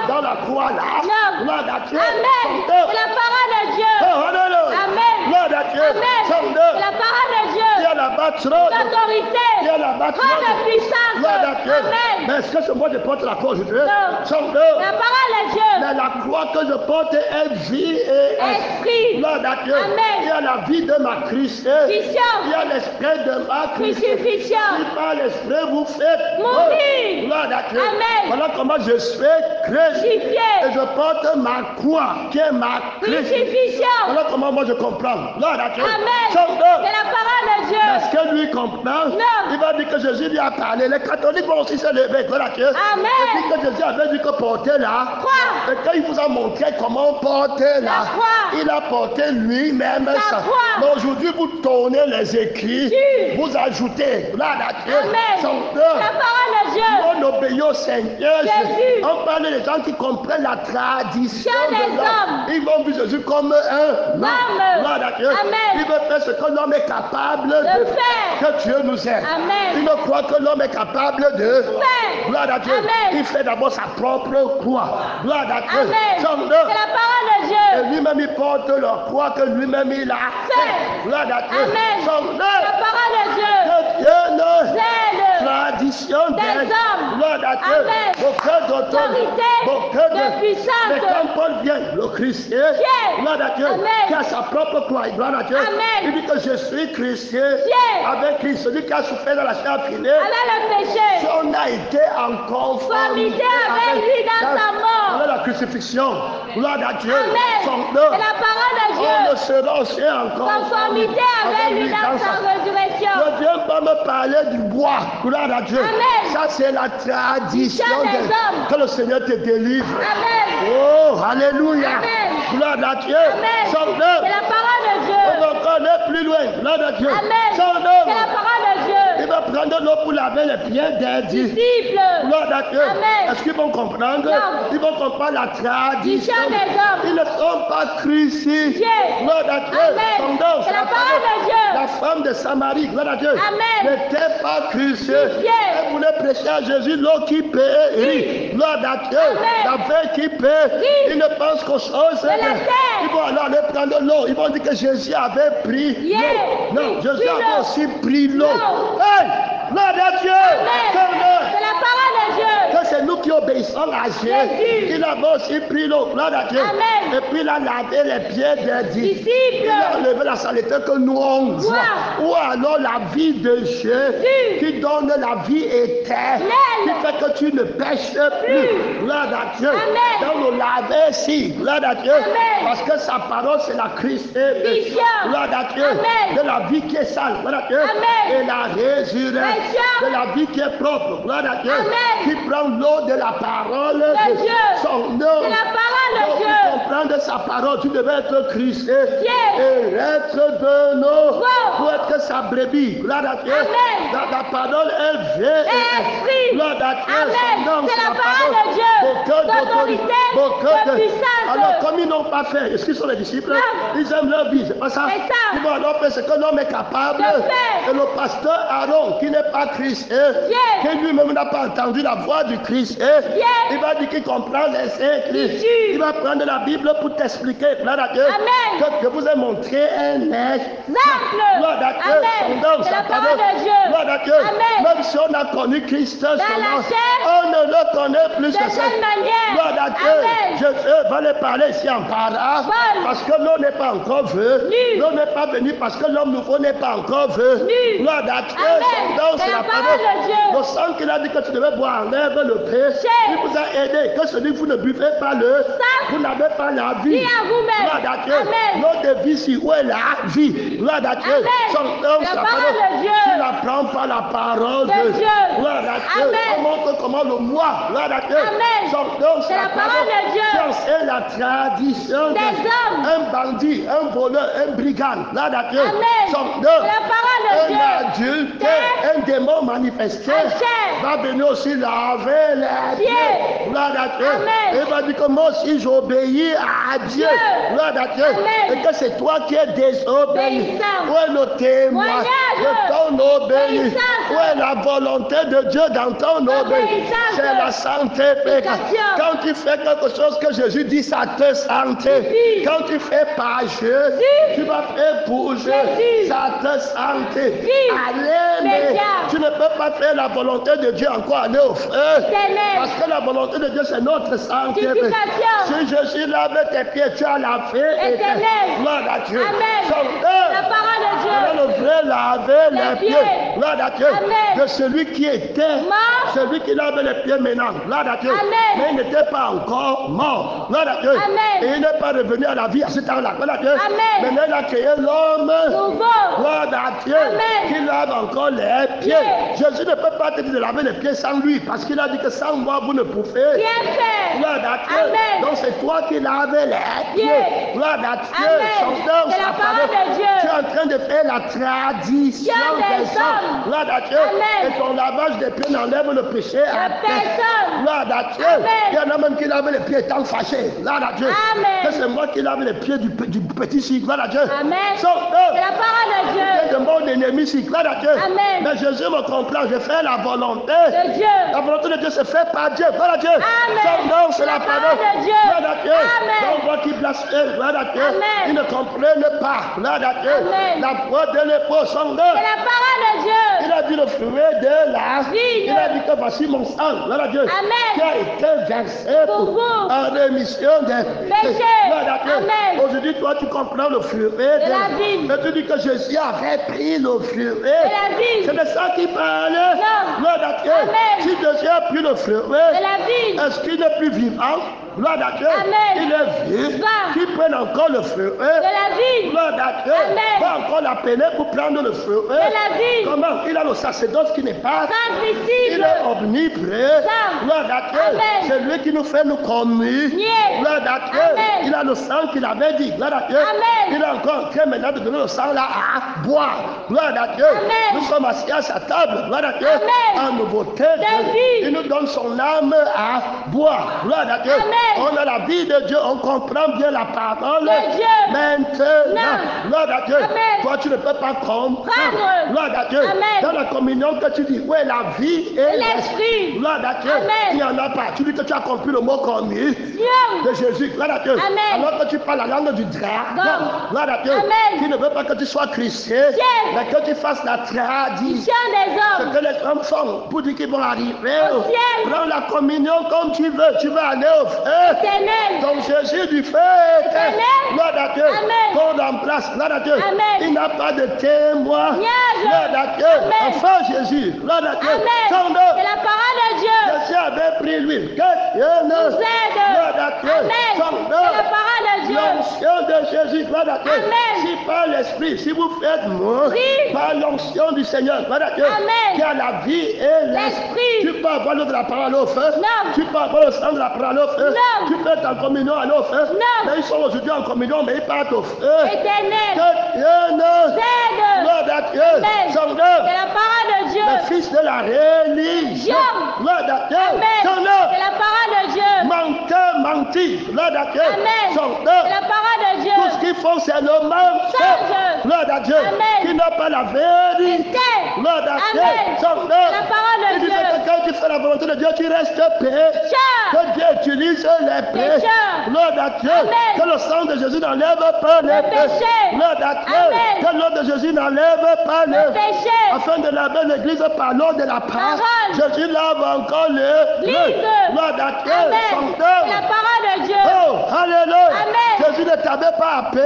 dans la croix là? Non. Gloire à Dieu. Amen. C'est la parole de Dieu. Oh, alléluia. Amen. Gloire à Dieu. Amen. C'est la parole de Dieu. Il y a la trop d'autorité. Il y a la de puissance. Gloire à Dieu. Amen. Mais est-ce que c'est moi qui porte la croix aujourd'hui? Non. La parole de Dieu. Mais la croix que je porte est vie et esprit. Gloire à Dieu. Amen. Il y a la vie de ma Christ. Il y a l'esprit de ma crucifixion. Si par l'esprit vous faites mourir. Gloire à Dieu. Amen. Voilà comment je suis crucifié. Et je porte ma croix qui est ma crucifixion. Voilà comment moi je comprends. Gloire à Dieu. Amen. C'est la parole de Dieu. Est-ce que lui comprend? Non. Il va dire que Jésus lui a parlé. Les catholiques vont aussi se lever. Gloire à Dieu. Amen. Il dit que Jésus avait dit que porter la croix. Et quand il vous a montré comment porter la croix, il a porté lui-même sa croix. Mais aujourd'hui, vous tournez les écrits. Vous ajoutez. Gloire à Dieu. Amen. La parole de Dieu. On obéit au Seigneur. Jésus. On parle des gens qui comprennent la tradition des hommes. Ils vont voir Jésus comme un homme. Gloire à Dieu. Amen. Il veut faire ce que l'homme est capable de faire. Que Dieu nous aide. Amen. Il ne croit que l'homme est capable de faire. Gloire à Dieu. Amen. Il fait d'abord sa propre croix. Gloire à Dieu. Amen. C'est la parole de Dieu. Et lui-même il porte leur croix que lui-même il a fait. Gloire à Dieu. Amen. La parole de Dieu. Que Dieu ne c'est tradition des hommes. Gloire à Dieu. Amen. Beaucoup d'autorité. Beaucoup de puissance. Mais quand Paul vient, le Christ, gloire à Dieu, qui a sa propre croix, gloire à Dieu. Amen. Il dit que je suis chrétien avec Christ, celui qui a souffert dans la chair affilée. Avec le péché. Si on a été en conformité avec lui dans sa mort. Dans la crucifixion. Gloire à Dieu. Amen. C'est la parole de Dieu. On ne sera aussi encore conformité avec lui dans sa résurrection. Ne viens pas me parler du bois. Gloire à Dieu. Amen. Ça, c'est la tradition des hommes. Que le Seigneur te délivre. Amen. Oh, alléluia. Amen. Gloire à Dieu. Amen. C'est la plus loin. Gloire à Dieu. Amen. Son C'est homme. la parole de Dieu. Il va prendre l'eau pour laver les pieds des Disciples. Gloire à Dieu. Amen. Est-ce qu'ils vont comprendre? Non. Ils vont comprendre la tradition. Disciples des hommes. Ils ne sont pas crucifiés. Dieu. Gloire à Dieu. Amen. Son homme, C'est la parole de Dieu. La femme de Samarie, gloire à Dieu, Amen. n'était pas crucifiée. Dieu. Elle voulait prêcher à Jésus l'eau qui périt. Oui. Gloire à Dieu. Amen. La paix qui périt. Oui. Ils ne pensent qu'aux choses. la terre. Ils vont alors aller prendre l'eau. Ils vont dire que Jésus avait pris Yeah. l'eau. Non, Oui. Jésus Oui, avait l'eau. aussi pris l'eau. Non. Hey! Gloire à Dieu. Amen. C'est la parole de Dieu. Que c'est nous qui obéissons à Dieu. Jésus. Il avait aussi pris l'eau. Gloire à Dieu. Amen. Et puis il a lavé les pieds des disciples. Disciples. Il a enlevé la saleté que nous on voit. Ou alors la vie de Dieu Jésus. qui donne la vie éternelle. Qui fait que tu ne pêches plus. Gloire à Dieu. Amen. Donc nous laver ici. Gloire à Dieu. Amen. Parce que sa parole c'est la Christ. Vision. Gloire à Dieu. Amen. De la vie qui est sale. Gloire à Dieu. Amen. Et la résurrection. De la vie qui est propre. Gloire à Dieu. Amen. Qui prend l'eau de la parole De Dieu. son nom. C'est la parole de Donc, Dieu. pour comprendre sa parole, tu devais être crucifié Dieu. et être de nous Wow. pour être sa brebis. Gloire à Dieu. Amen. La parole est vraie. Esprit. Gloire à Dieu. Amen. Son nom, C'est la parole de Dieu. Beaucoup D'autorité, beaucoup de puissance. Alors, comme ils n'ont pas fait, est-ce qu'ils sont les disciples? Non. Ils aiment leur vie, c'est pas ça? C'est ça. Ils vont alors faire ce que l'homme est capable. De faire. Et le pasteur Aaron, qui n'est pas Christ, Dieu. qui lui-même n'a pas entendu la voix du Christ, Dieu. il va dire qu'il comprend les écrits. Jésus. Il va prendre la Bible pour t'expliquer, gloire à Dieu, Amen. que je vous ai montré un Exemple. Gloire à Dieu. Amen. Son nom, C'est sa la parole de Dieu. Gloire à Dieu. Amen. Même si on a connu Christ, son la nom, chair, on ne le connaît plus de que ça. cette manière. Gloire à Dieu. Amen. Je vais les parler ici en para, Paul. parce que l'homme n'est pas encore venu. L'homme n'est pas venu parce que l'homme nouveau n'est pas encore venu. Nu. Gloire à Dieu. Amen. Son nom, C'est c'est la la parole parole. de Dieu. Le sang qu'il a dit que tu devais boire enlève le péché. Il vous a aidé. Que celui que vous ne buvez pas le Ça. vous n'avez pas la vie. Dis à vous-même. Gloire à Dieu. Amen. Notre vie, si où est la vie? Gloire à Dieu. Amen. Son nom, La c'est la parole parole. de Dieu. Tu n'apprends pas la parole De Dieu. Gloire à Dieu. Amen. On montre comment le moi. Gloire à Dieu. Amen. Son nom, C'est la parole de Dieu. Tu enseignes la tradition Des hommes. Un bandit, un voleur, un brigand. Gloire à Dieu. Amen. Son nom. C'est la parole de Dieu. Un adulte, un démon manifesté Un chef. va venir aussi laver les Dieu. pieds. Gloire à Dieu. Amen. Et il va dire que moi aussi j'obéis à Dieu. Dieu. Gloire à Dieu. Amen. Et que c'est toi qui es désobéi. Obéissant. Où est le témoin Témoignage. de ton obéissance? Obéissance. Où est la volonté de Dieu dans ton obéissance? Obéissance. C'est la sanctification. Quand tu fais quelque chose que Jésus dit, ça te sanctifie. Oui. Quand tu fais pas Dieu, Oui. tu vas faire pour Dieu. Oui. Ça te sanctifie. Oui. Allez, mais Média. tu ne peux pas faire la volonté de Dieu encore aller au feu. Ténèbres. Parce que la volonté de Dieu, c'est notre sanctification. Sanctification. Si Jésus lave tes pieds, tu as la paix. Éternelle. Gloire à Dieu. Amen. Son La parole de Dieu. alors le vrai laver Les les pieds. pieds. Gloire à Dieu. Amen. De celui qui était Mort. celui qui lave les pieds maintenant. Gloire à Dieu. Amen. Mais il n'était pas encore mort. Gloire à Dieu. Amen. Et il n'est pas revenu à la vie à ce temps-là. Gloire à Dieu. Amen. Maintenant il a créé l'homme. Nouveau. Gloire à Dieu. Amen. Qui lave encore les pieds. Pieds. Jésus ne peut pas te dire de laver les pieds sans lui. Parce qu'il a dit que sans moi vous ne pouvez. Bien fait. Gloire à Dieu. Amen. Donc c'est toi qui laves les pieds. Pieds. Gloire à Dieu. Amen. Son nom, C'est la sa parole de Dieu. Tu es en train de faire la tradition Des des hommes. hommes. Gloire à Dieu. Amen. Et ton lavage des pieds n'enlève le péché à personne. Gloire à Dieu. Amen. Il y en a même qui lavent les pieds étant fâchés. Gloire à Dieu. Amen. Que c'est moi qui lave les pieds du petit ici. Gloire à Dieu. Amen. Son nom. C'est la parole de Dieu. De mon ennemi ici. Gloire à Dieu. Amen. Mais Jésus me comprend. Je fais la volonté. De Dieu. La volonté de Dieu se fait par Dieu. Gloire à Dieu. Amen. Son nom, c'est la La parole. parole de Dieu. Gloire à Dieu. Amen. Donc, moi qui blasphème. Gloire à Dieu. Amen. Ils ne comprennent pas. Gloire à Dieu. Amen. La foi de l'époux, son nom. C'est la parole de Dieu. Il a dit le fruit de la Vigne. Il a dit que voici mon sang. Gloire à Dieu. Amen. Qui a été versé Pour vous. en rémission des Péchés. Gloire à Dieu. Amen. Aujourd'hui, toi, tu comprends le fruit de la vigne. Mais tu dis que Jésus avait pris le fruit. la vigne. C'est de ça qu'il parlait. Non. Gloire à Dieu. Amen. Si Jésus a pris le fruit, C'est la vigne. est-ce qu'il n'est plus vivant? Gloire à Dieu. Amen. Il est vieux. Va. Qui prenne encore le feu. De la vie. Gloire à Dieu. Amen. Va encore l'appeler pour prendre le feu. De la vie. Comment? Il a le sacerdoce qui n'est pas. Il Transmissible. est omniprésent. Sam. Gloire à Dieu. Amen. C'est lui qui nous fait nous communier. Nier. Gloire à Dieu. Amen. Il a le sang qu'il avait dit. Gloire à Dieu. Amen. Il est encore en train maintenant de donner le sang là à boire. Gloire à Dieu. Amen. Nous sommes assis à sa table. Gloire à Dieu. Amen. En nouveauté. De vie. Il nous donne son âme à boire. Gloire à Dieu. Amen. On a la vie de Dieu. On comprend bien la parole. De Dieu. Maintenant. Non. Gloire à Dieu. Amen. Toi, tu ne peux pas comprendre. Prendre. Gloire à Dieu. Amen. Dans la communion que tu dis, où est la vie et L'esprit. Gloire à Dieu. Amen. Il n'y en a pas. Tu dis que tu as compris le mot communion de Jésus. Gloire à Dieu. Amen. Alors que tu parles la langue du dragon. Gloire à Dieu. Amen. Qui ne veut pas que tu sois chrétien, mais que tu fasses la tradition. Des Ce hommes. que les hommes font pour dire qu'ils vont arriver Au ciel. Prends la communion comme tu veux. Tu vas aller au feu. Éternel. Donc Jésus du feu. Éternel. Gloire à Dieu. Amen. Qu'on remplace. Gloire à Dieu. Amen. Il n'a pas de témoin. Niage. Gloire à Dieu. Amen. Enfin Jésus. Gloire à Dieu. Amen. Son C'est la parole de Dieu. Jésus avait pris l'huile. Que Dieu nous aide. Gloire à Dieu. Amen. Son C'est la parole de Dieu. l'onction de Jésus. Gloire à Dieu. Amen. Si par l'Esprit, si vous faites mourir Oui. par l'onction du Seigneur. Gloire à Dieu. Amen. Qui a la vie et L'Esprit. Tu peux avoir l'eau de la parole au feu. Non. Tu peux avoir le sang de la parole au feu. Non. Tu peux être en communion aller au feu. Non. Mais ils sont aujourd'hui en communion, mais ils partent au feu. Éternel. Que Dieu nous Aide. Gloire à Dieu. Amen. Son C'est la parole de Dieu. le fils de la religion. Dieu. Gloire à Dieu. Amen. Son C'est la parole de Dieu. menteur, menti. Gloire à Dieu. Amen. Son C'est la parole de Dieu. tout ce qu'ils font, c'est le mensonge. Change. Gloire à Dieu. Amen. Qui n'a pas la vérité. Esther. Gloire à Dieu. Amen. Son C'est la parole de il dit Dieu. que quand tu fais la volonté de Dieu, tu restes pécheur. Pécheur. Que Dieu utilise les pécheurs. Pécheur. Gloire à Dieu. Amen. Que le sang de Jésus n'enlève pas les péchés. péchés. Gloire à Dieu. Amen. Que l'eau de Jésus n'enlève pas les péché. Afin de laver l'église par l'eau de la parole. Parole. Jésus lave encore L'église. Gloire à Dieu. Amen. Son C'est la parole de Dieu. Oh, alléluia. Amen. Jésus ne t'avait pas appelé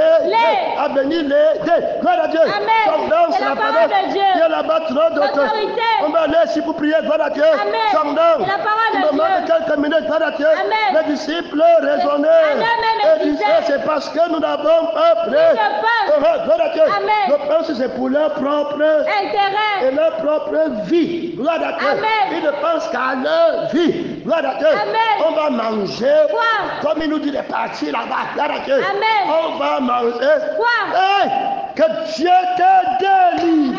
à venir l'aider. Gloire à Dieu. Amen. Son nom, C'est la parole de Dieu. Il y a là-bas trop d'autorité. L'autorité. On va aller ici pour prier. Gloire à Dieu. Amen. Son nom. C'est la parole de Il me Dieu. manque quelques minutes. Gloire à Dieu. Amen. Les disciples raisonnaient. Amen. Et disaient, c'est parce que nous n'avons pas pris. Oui, je pense. Gloire à Dieu. Amen. Je pense que c'est pour leur propre Intérêt. et leur propre vie. Gloire à Dieu. Amen. Ils ne pensent qu'à leur vie. Gloire à Dieu. Amen. On va manger. Quoi? Comme il nous dit les parties là-bas. Gloire à Dieu. Amen. On va manger. Quoi? Hey, que Dieu te délivre.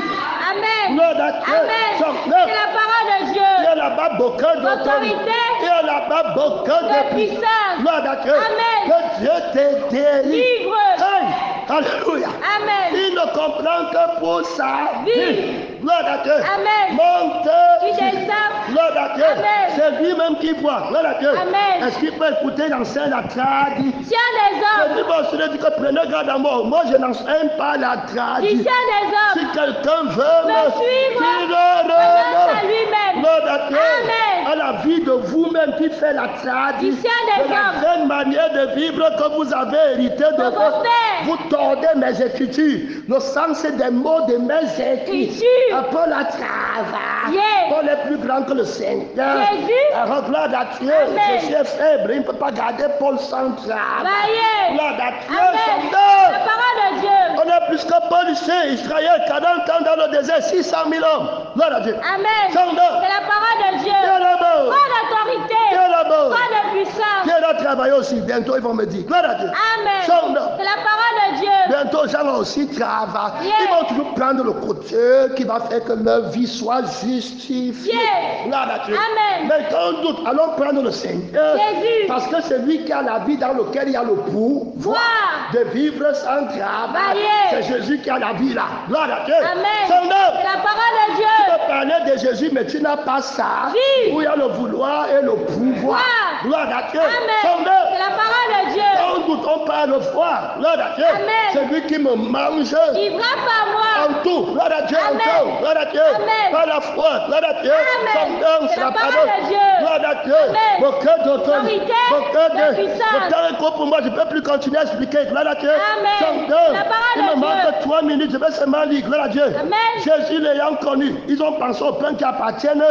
Amen. Gloire à Dieu. Amen. Son C'est nom. la parole de Il y Dieu. a là-bas beaucoup d'autorité. Autorité. Il y a là-bas beaucoup De de puissance. puissance. Gloire à Dieu. Amen. Que Dieu te délivre. Livre. Hey, alléluia. Amen. Il ne comprend que pour sa Vie. vie. Gloire à Dieu. Amen. Monte. Qui descend. Gloire à Dieu. Amen. C'est lui-même qui voit. Gloire à Dieu. Amen. Est-ce qu'il peut écouter l'enseigne la tradition? Tiens des hommes. Je dis, bon, je dit que prenez garde à moi. Moi, je n'enseigne pas la Du tradition. tien des Si hommes. quelqu'un veut Me suivre. qu'il Renonce à lui-même. Gloire à Dieu. Amen. À la vie de vous-même qui fait la tradition. Du tien des De la hommes. vaine manière de vivre que vous avez hérité de De vos pères. Vous tordez mes écritures. Le sens des mots de mes écritures. Écritures. Paul a travaillé. Yeah. Paul est plus grand que le Seigneur. Jésus. Alors, gloire à Dieu. Amen. Jésus est faible. Il ne peut pas garder Paul sans travail. Voyez. Gloire à Dieu. Amen. Son La nom. parole de Dieu. On a plus que Paul ici, Israël, 40 ans dans le désert, 600 000 hommes. Gloire à Dieu. Amen. Son nom. C'est la parole de Dieu. Viens là-bas. Pas d'autorité. Viens là-bas. Pas de puissance. Viens là travailler aussi. Bientôt, ils vont me dire. Gloire à Dieu. Amen. Son nom. C'est la parole de Dieu. Bientôt, gens vont aussi travailler. Yeah. Ils vont toujours prendre le côté qui va faire que leur vie soit justifiée. Yeah. Gloire à Dieu. Amen. Mais quand on doute, allons prendre le Seigneur. Jésus. Parce que c'est lui qui a la vie dans laquelle il y a le pouvoir Voir. de vivre sans travail. Voyez. C'est Jésus qui a la vie là. Gloire à Dieu. Amen. Son nom. C'est la parole de Tu Dieu. peux parler de Jésus, mais tu n'as pas ça. Vie. Où il y a le vouloir et le pouvoir. Voir. Gloire à Dieu. Amen. Son nom. C'est la parole de Dieu. Quand on doute, on parle foi. Gloire à Dieu. Amen. C'est lui qui me mange. Il frappe à moi. En tout, gloire à Dieu, Amen. en tout, gloire à Dieu, Amen. par la foi, gloire à Dieu, Amen. son nom, C'est la sa parole parole, de Dieu. gloire à Dieu, Amen. mon cœur d'automne, Autorité, mon cœur de de puissance. le temps est court pour moi, je ne peux plus continuer à expliquer, gloire à Dieu, Amen. son nom, La parole il me de manque Dieu. 3 minutes, je vais seulement lire, gloire à Dieu, Amen. Jésus l'ayant connu, ils ont pensé au pain qui appartiennent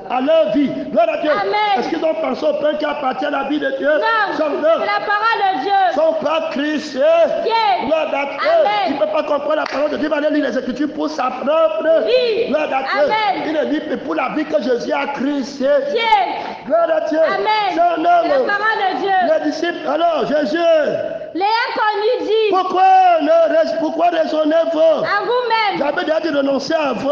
à leur vie. Gloire à Dieu. Amen. Est-ce qu'ils ont pensé au pain qui appartient à la vie de Dieu? Non, c'est la parole de Dieu. Son pas Christ. Gloire à Dieu. Il ne peut pas comprendre la parole de Dieu. Il va aller lire les Écritures pour sa propre vie. Gloire à Dieu. Amen. Il est libre pour la vie que Jésus a Christ. Gloire à Dieu. Amen. C'est la parole de Dieu. Les disciples, alors Jésus. L'ayant connu dit. Pourquoi raisonnez-vous? À vous-même. J'avais déjà dit renoncer à vous.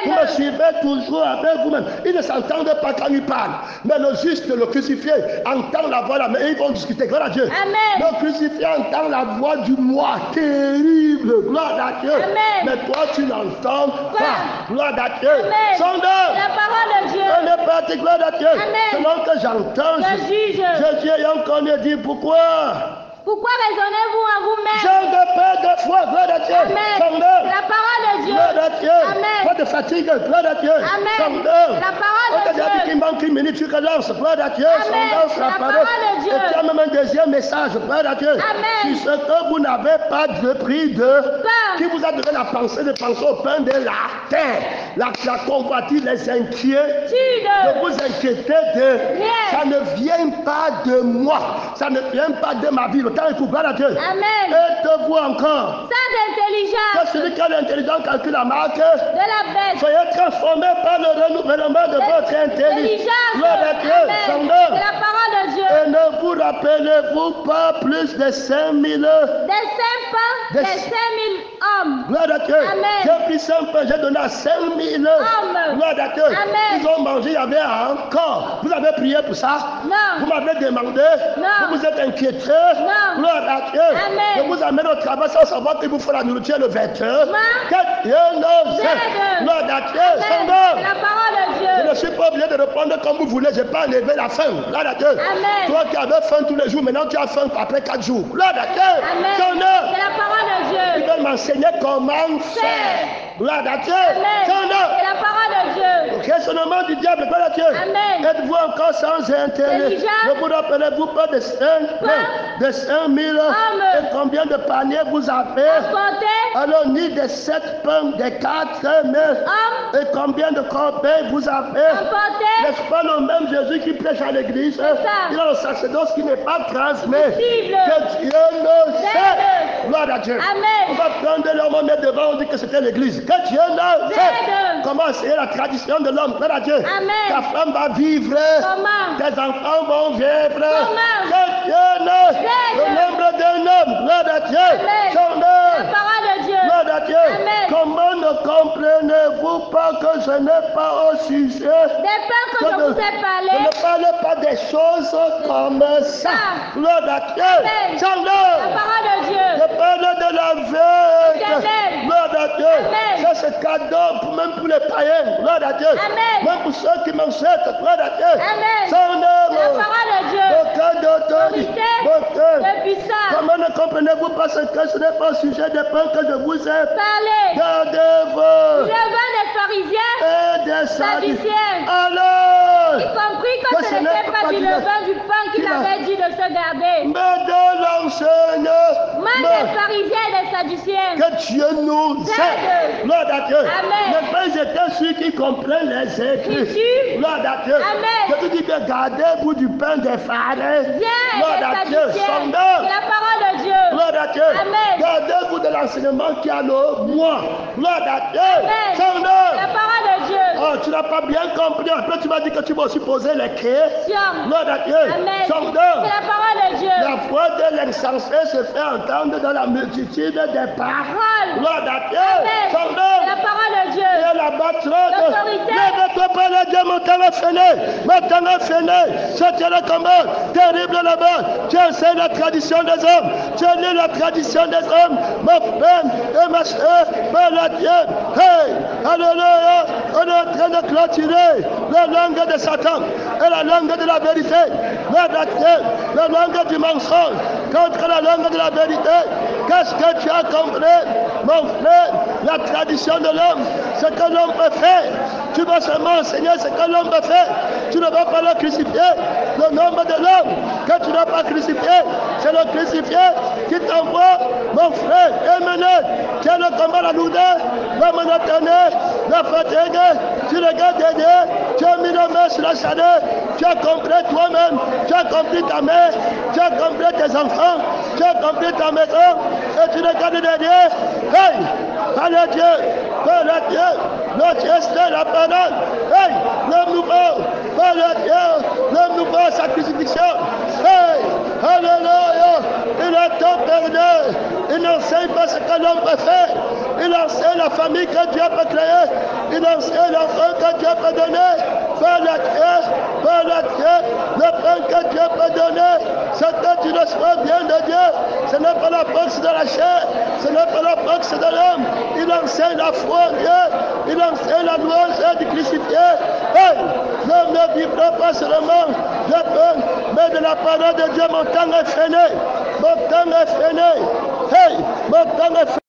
Vous me suivez toujours avec vous-même. Ils ne s'entendent pas quand ils parlent. Mais le juste, le crucifié, entend la voix là, mais ils vont discuter. Gloire à Dieu. Amen. Le crucifié entend la voix du moi terrible. Gloire à Dieu. Amen. Mais toi, tu n'entends pas. Gloire à Dieu. Amen. Son la parole de Dieu. On est parti, gloire à Dieu. Amen. Selon que j'entends, Jésus ayant connu dit pourquoi? Pourquoi raisonnez-vous en vous-même? Jean de paix de foi, gloire à Dieu. Amen. La parole de Dieu. Gloire à Dieu. Amen. Pas de fatigue, gloire à Dieu. Amen. La parole de Dieu. On t'a dit qu'il manque une minute, tu relances, gloire à Dieu. Amen. La parole de Dieu. Et tu as même un deuxième message, gloire à Dieu. Amen. Si ce que vous n'avez pas de prix de pain, qui vous a donné la pensée de penser au pain de la terre, la convoitise, les inquiétudes, de vous inquiéter de rien. Ça ne vient pas de moi, ça ne vient pas de ma vie. Le temps est court, gloire à Dieu. Amen. Êtes-vous encore sans intelligence que celui qui a l'intelligence calcule la marque de la bête. Soyez transformés par le renouvellement de votre intelligence. Gloire à Dieu. C'est la parole de Dieu. Et ne vous rappelez-vous pas plus de 5000 des 5 pains, des 5000 hommes. Gloire à Dieu. Amen. J'ai pris 5 pains, j'ai donné à 5000 hommes. Gloire à Dieu. Amen. Ils ont mangé, il y avait encore. Vous avez prié pour ça? Non. Vous m'avez demandé? Non. Vous vous êtes inquiété? Non. Gloire à Dieu. Amen. Je vous amène au travail sans savoir qu'il vous faut la nourriture et le vêtement. Que Dieu nous aide. Gloire à Dieu. C'est la parole de Dieu. Je ne suis pas obligé de répondre comme vous voulez. Je n'ai pas enlevé la faim. Gloire à Dieu. Amen. Toi qui avais faim tous les jours, maintenant tu as faim après 4 jours. Gloire à Dieu. Amen. Son œuvre. C'est la parole de Dieu. Il veut m'enseigner comment faire. Gloire à Dieu. Amen. Son œuvre. C'est la parole de Dieu. Le raisonnement du diable, gloire à Dieu. Amen. Êtes-vous encore sans intérêt? Ne vous rappelez-vous pas de 5000 et combien de paniers vous avez? Alors, ni des 7 pains, des 4 et combien de corbeilles vous avez? N'est-ce pas le même Jésus qui prêche à l'église? Il a le sacerdoce qui n'est pas transmis. Que Dieu nous aide. Gloire à Dieu. Amen. On va prendre l'homme, on met devant, on dit que c'était l'église. Que Dieu nous aide. Comment essayer la tradition de l'homme? Gloire à Dieu. Amen. Ta femme va vivre. Comment? Tes enfants vont vivre. Comment? Que Dieu nous aide. Le nombre d'un homme. Gloire à Dieu. Amen. Son La œuvre. parole de Dieu. Gloire à Dieu. Amen. Comment ne comprenez-vous pas que ce n'est pas au sujet Des pains que je vous ai je parlé. ne parle pas des choses comme ça. Gloire à Dieu. Amen. Son La œuvre. parole de Dieu. Je parle de la veille. Amen. Gloire à Dieu. Amen. Ça c'est cadeau même pour les païens. Gloire à Dieu. Amen. Même pour ceux qui m'enseignent. Gloire à Dieu. Amen. Son La œuvre. parole de Dieu. Aucun d'autorité. De puissance. Comment ne comprenez-vous pas ce que ce n'est pas au sujet des pains que je vous ai Parlez. gardez-vous Le vin des pharisiens. et des Sadduciens. Alors, Y compris que ce n'était pas du levain du pain qu'il avait dit de se garder. mais de l'enseignement Même des pharisiens et des sadduciens. que Dieu nous aide. Gloire à Dieu. Amen. Ne pas étant ceux qui comprennent les écrits. Gloire à Dieu. Amen. Je te dis que gardez-vous du pain des pharisiens. Gloire à Dieu. C'est la parole de Dieu. Gloire à Dieu. Amen. Gardez-vous de l'enseignement qui a le moi. Gloire à Dieu. Amen. Son La œuvre. parole de Dieu. Oh, tu n'as pas bien compris. Après, tu vas dire que tu vas aussi poser les questions. Gloire à Dieu. Amen. Son C'est œuvre. la parole de Dieu. La voix de l'insensé se fait entendre dans la multitude des paroles. Gloire à Dieu. Amen. Son C'est la œuvre. parole de Dieu. Et la battra de... L'autorité. Lève-toi pas le Dieu, mon temps est fini. Mon temps est fini. C'était le combat terrible là-bas. Tu enseignes la tradition des hommes. Tu lis la tradition des hommes. Ma femme et ma soeur, par la Dieu. Hey, alléluia. On est en train de clôturer la langue de Satan et la langue de la vérité. La langue du mensonge contre la langue de la vérité. Qu'est-ce que tu as compris, mon frère? La tradition de l'homme, ce que l'homme peut faire. Tu vas seulement enseigner ce que l'homme peut faire. tu ne vas pas le crucifier. Le nombre de l'homme que tu n'as pas crucifié, c'est le crucifié qui t'envoie, mon frère, Emmanuel, qui a le combat, la lourdeur, la monotonie, la fatigue, tu regardes derrière, tu as mis la main sur la chandelle, tu as compris toi-même, tu as compris ta mère, tu as compris tes enfants, tu as compris ta maison, et tu regardes derrière, hey, allez Dieu, notre Dieu, c'est la parole, hey, le nouveau, par le Dieu, le nouveau sa crucifixion, hey, alléluia, il a tout perdu, il n'enseigne pas ce que l'homme peut faire, il enseigne la famille que Dieu peut créer, il enseigne l'enfant que Dieu peut donner, par le Dieu, le pain que Dieu peut donner, c'est que tu reçois bien de Dieu, ce n'est pas la force de la chair, ce n'est pas la force de l'homme, il enseigne la foi en Dieu, il enseigne la louange du crucifié. Hey, l'homme ne vivra pas seulement de pain, mais de la parole de Dieu. Mon temps est fini, mon temps est fini, hey, mon temps est fini.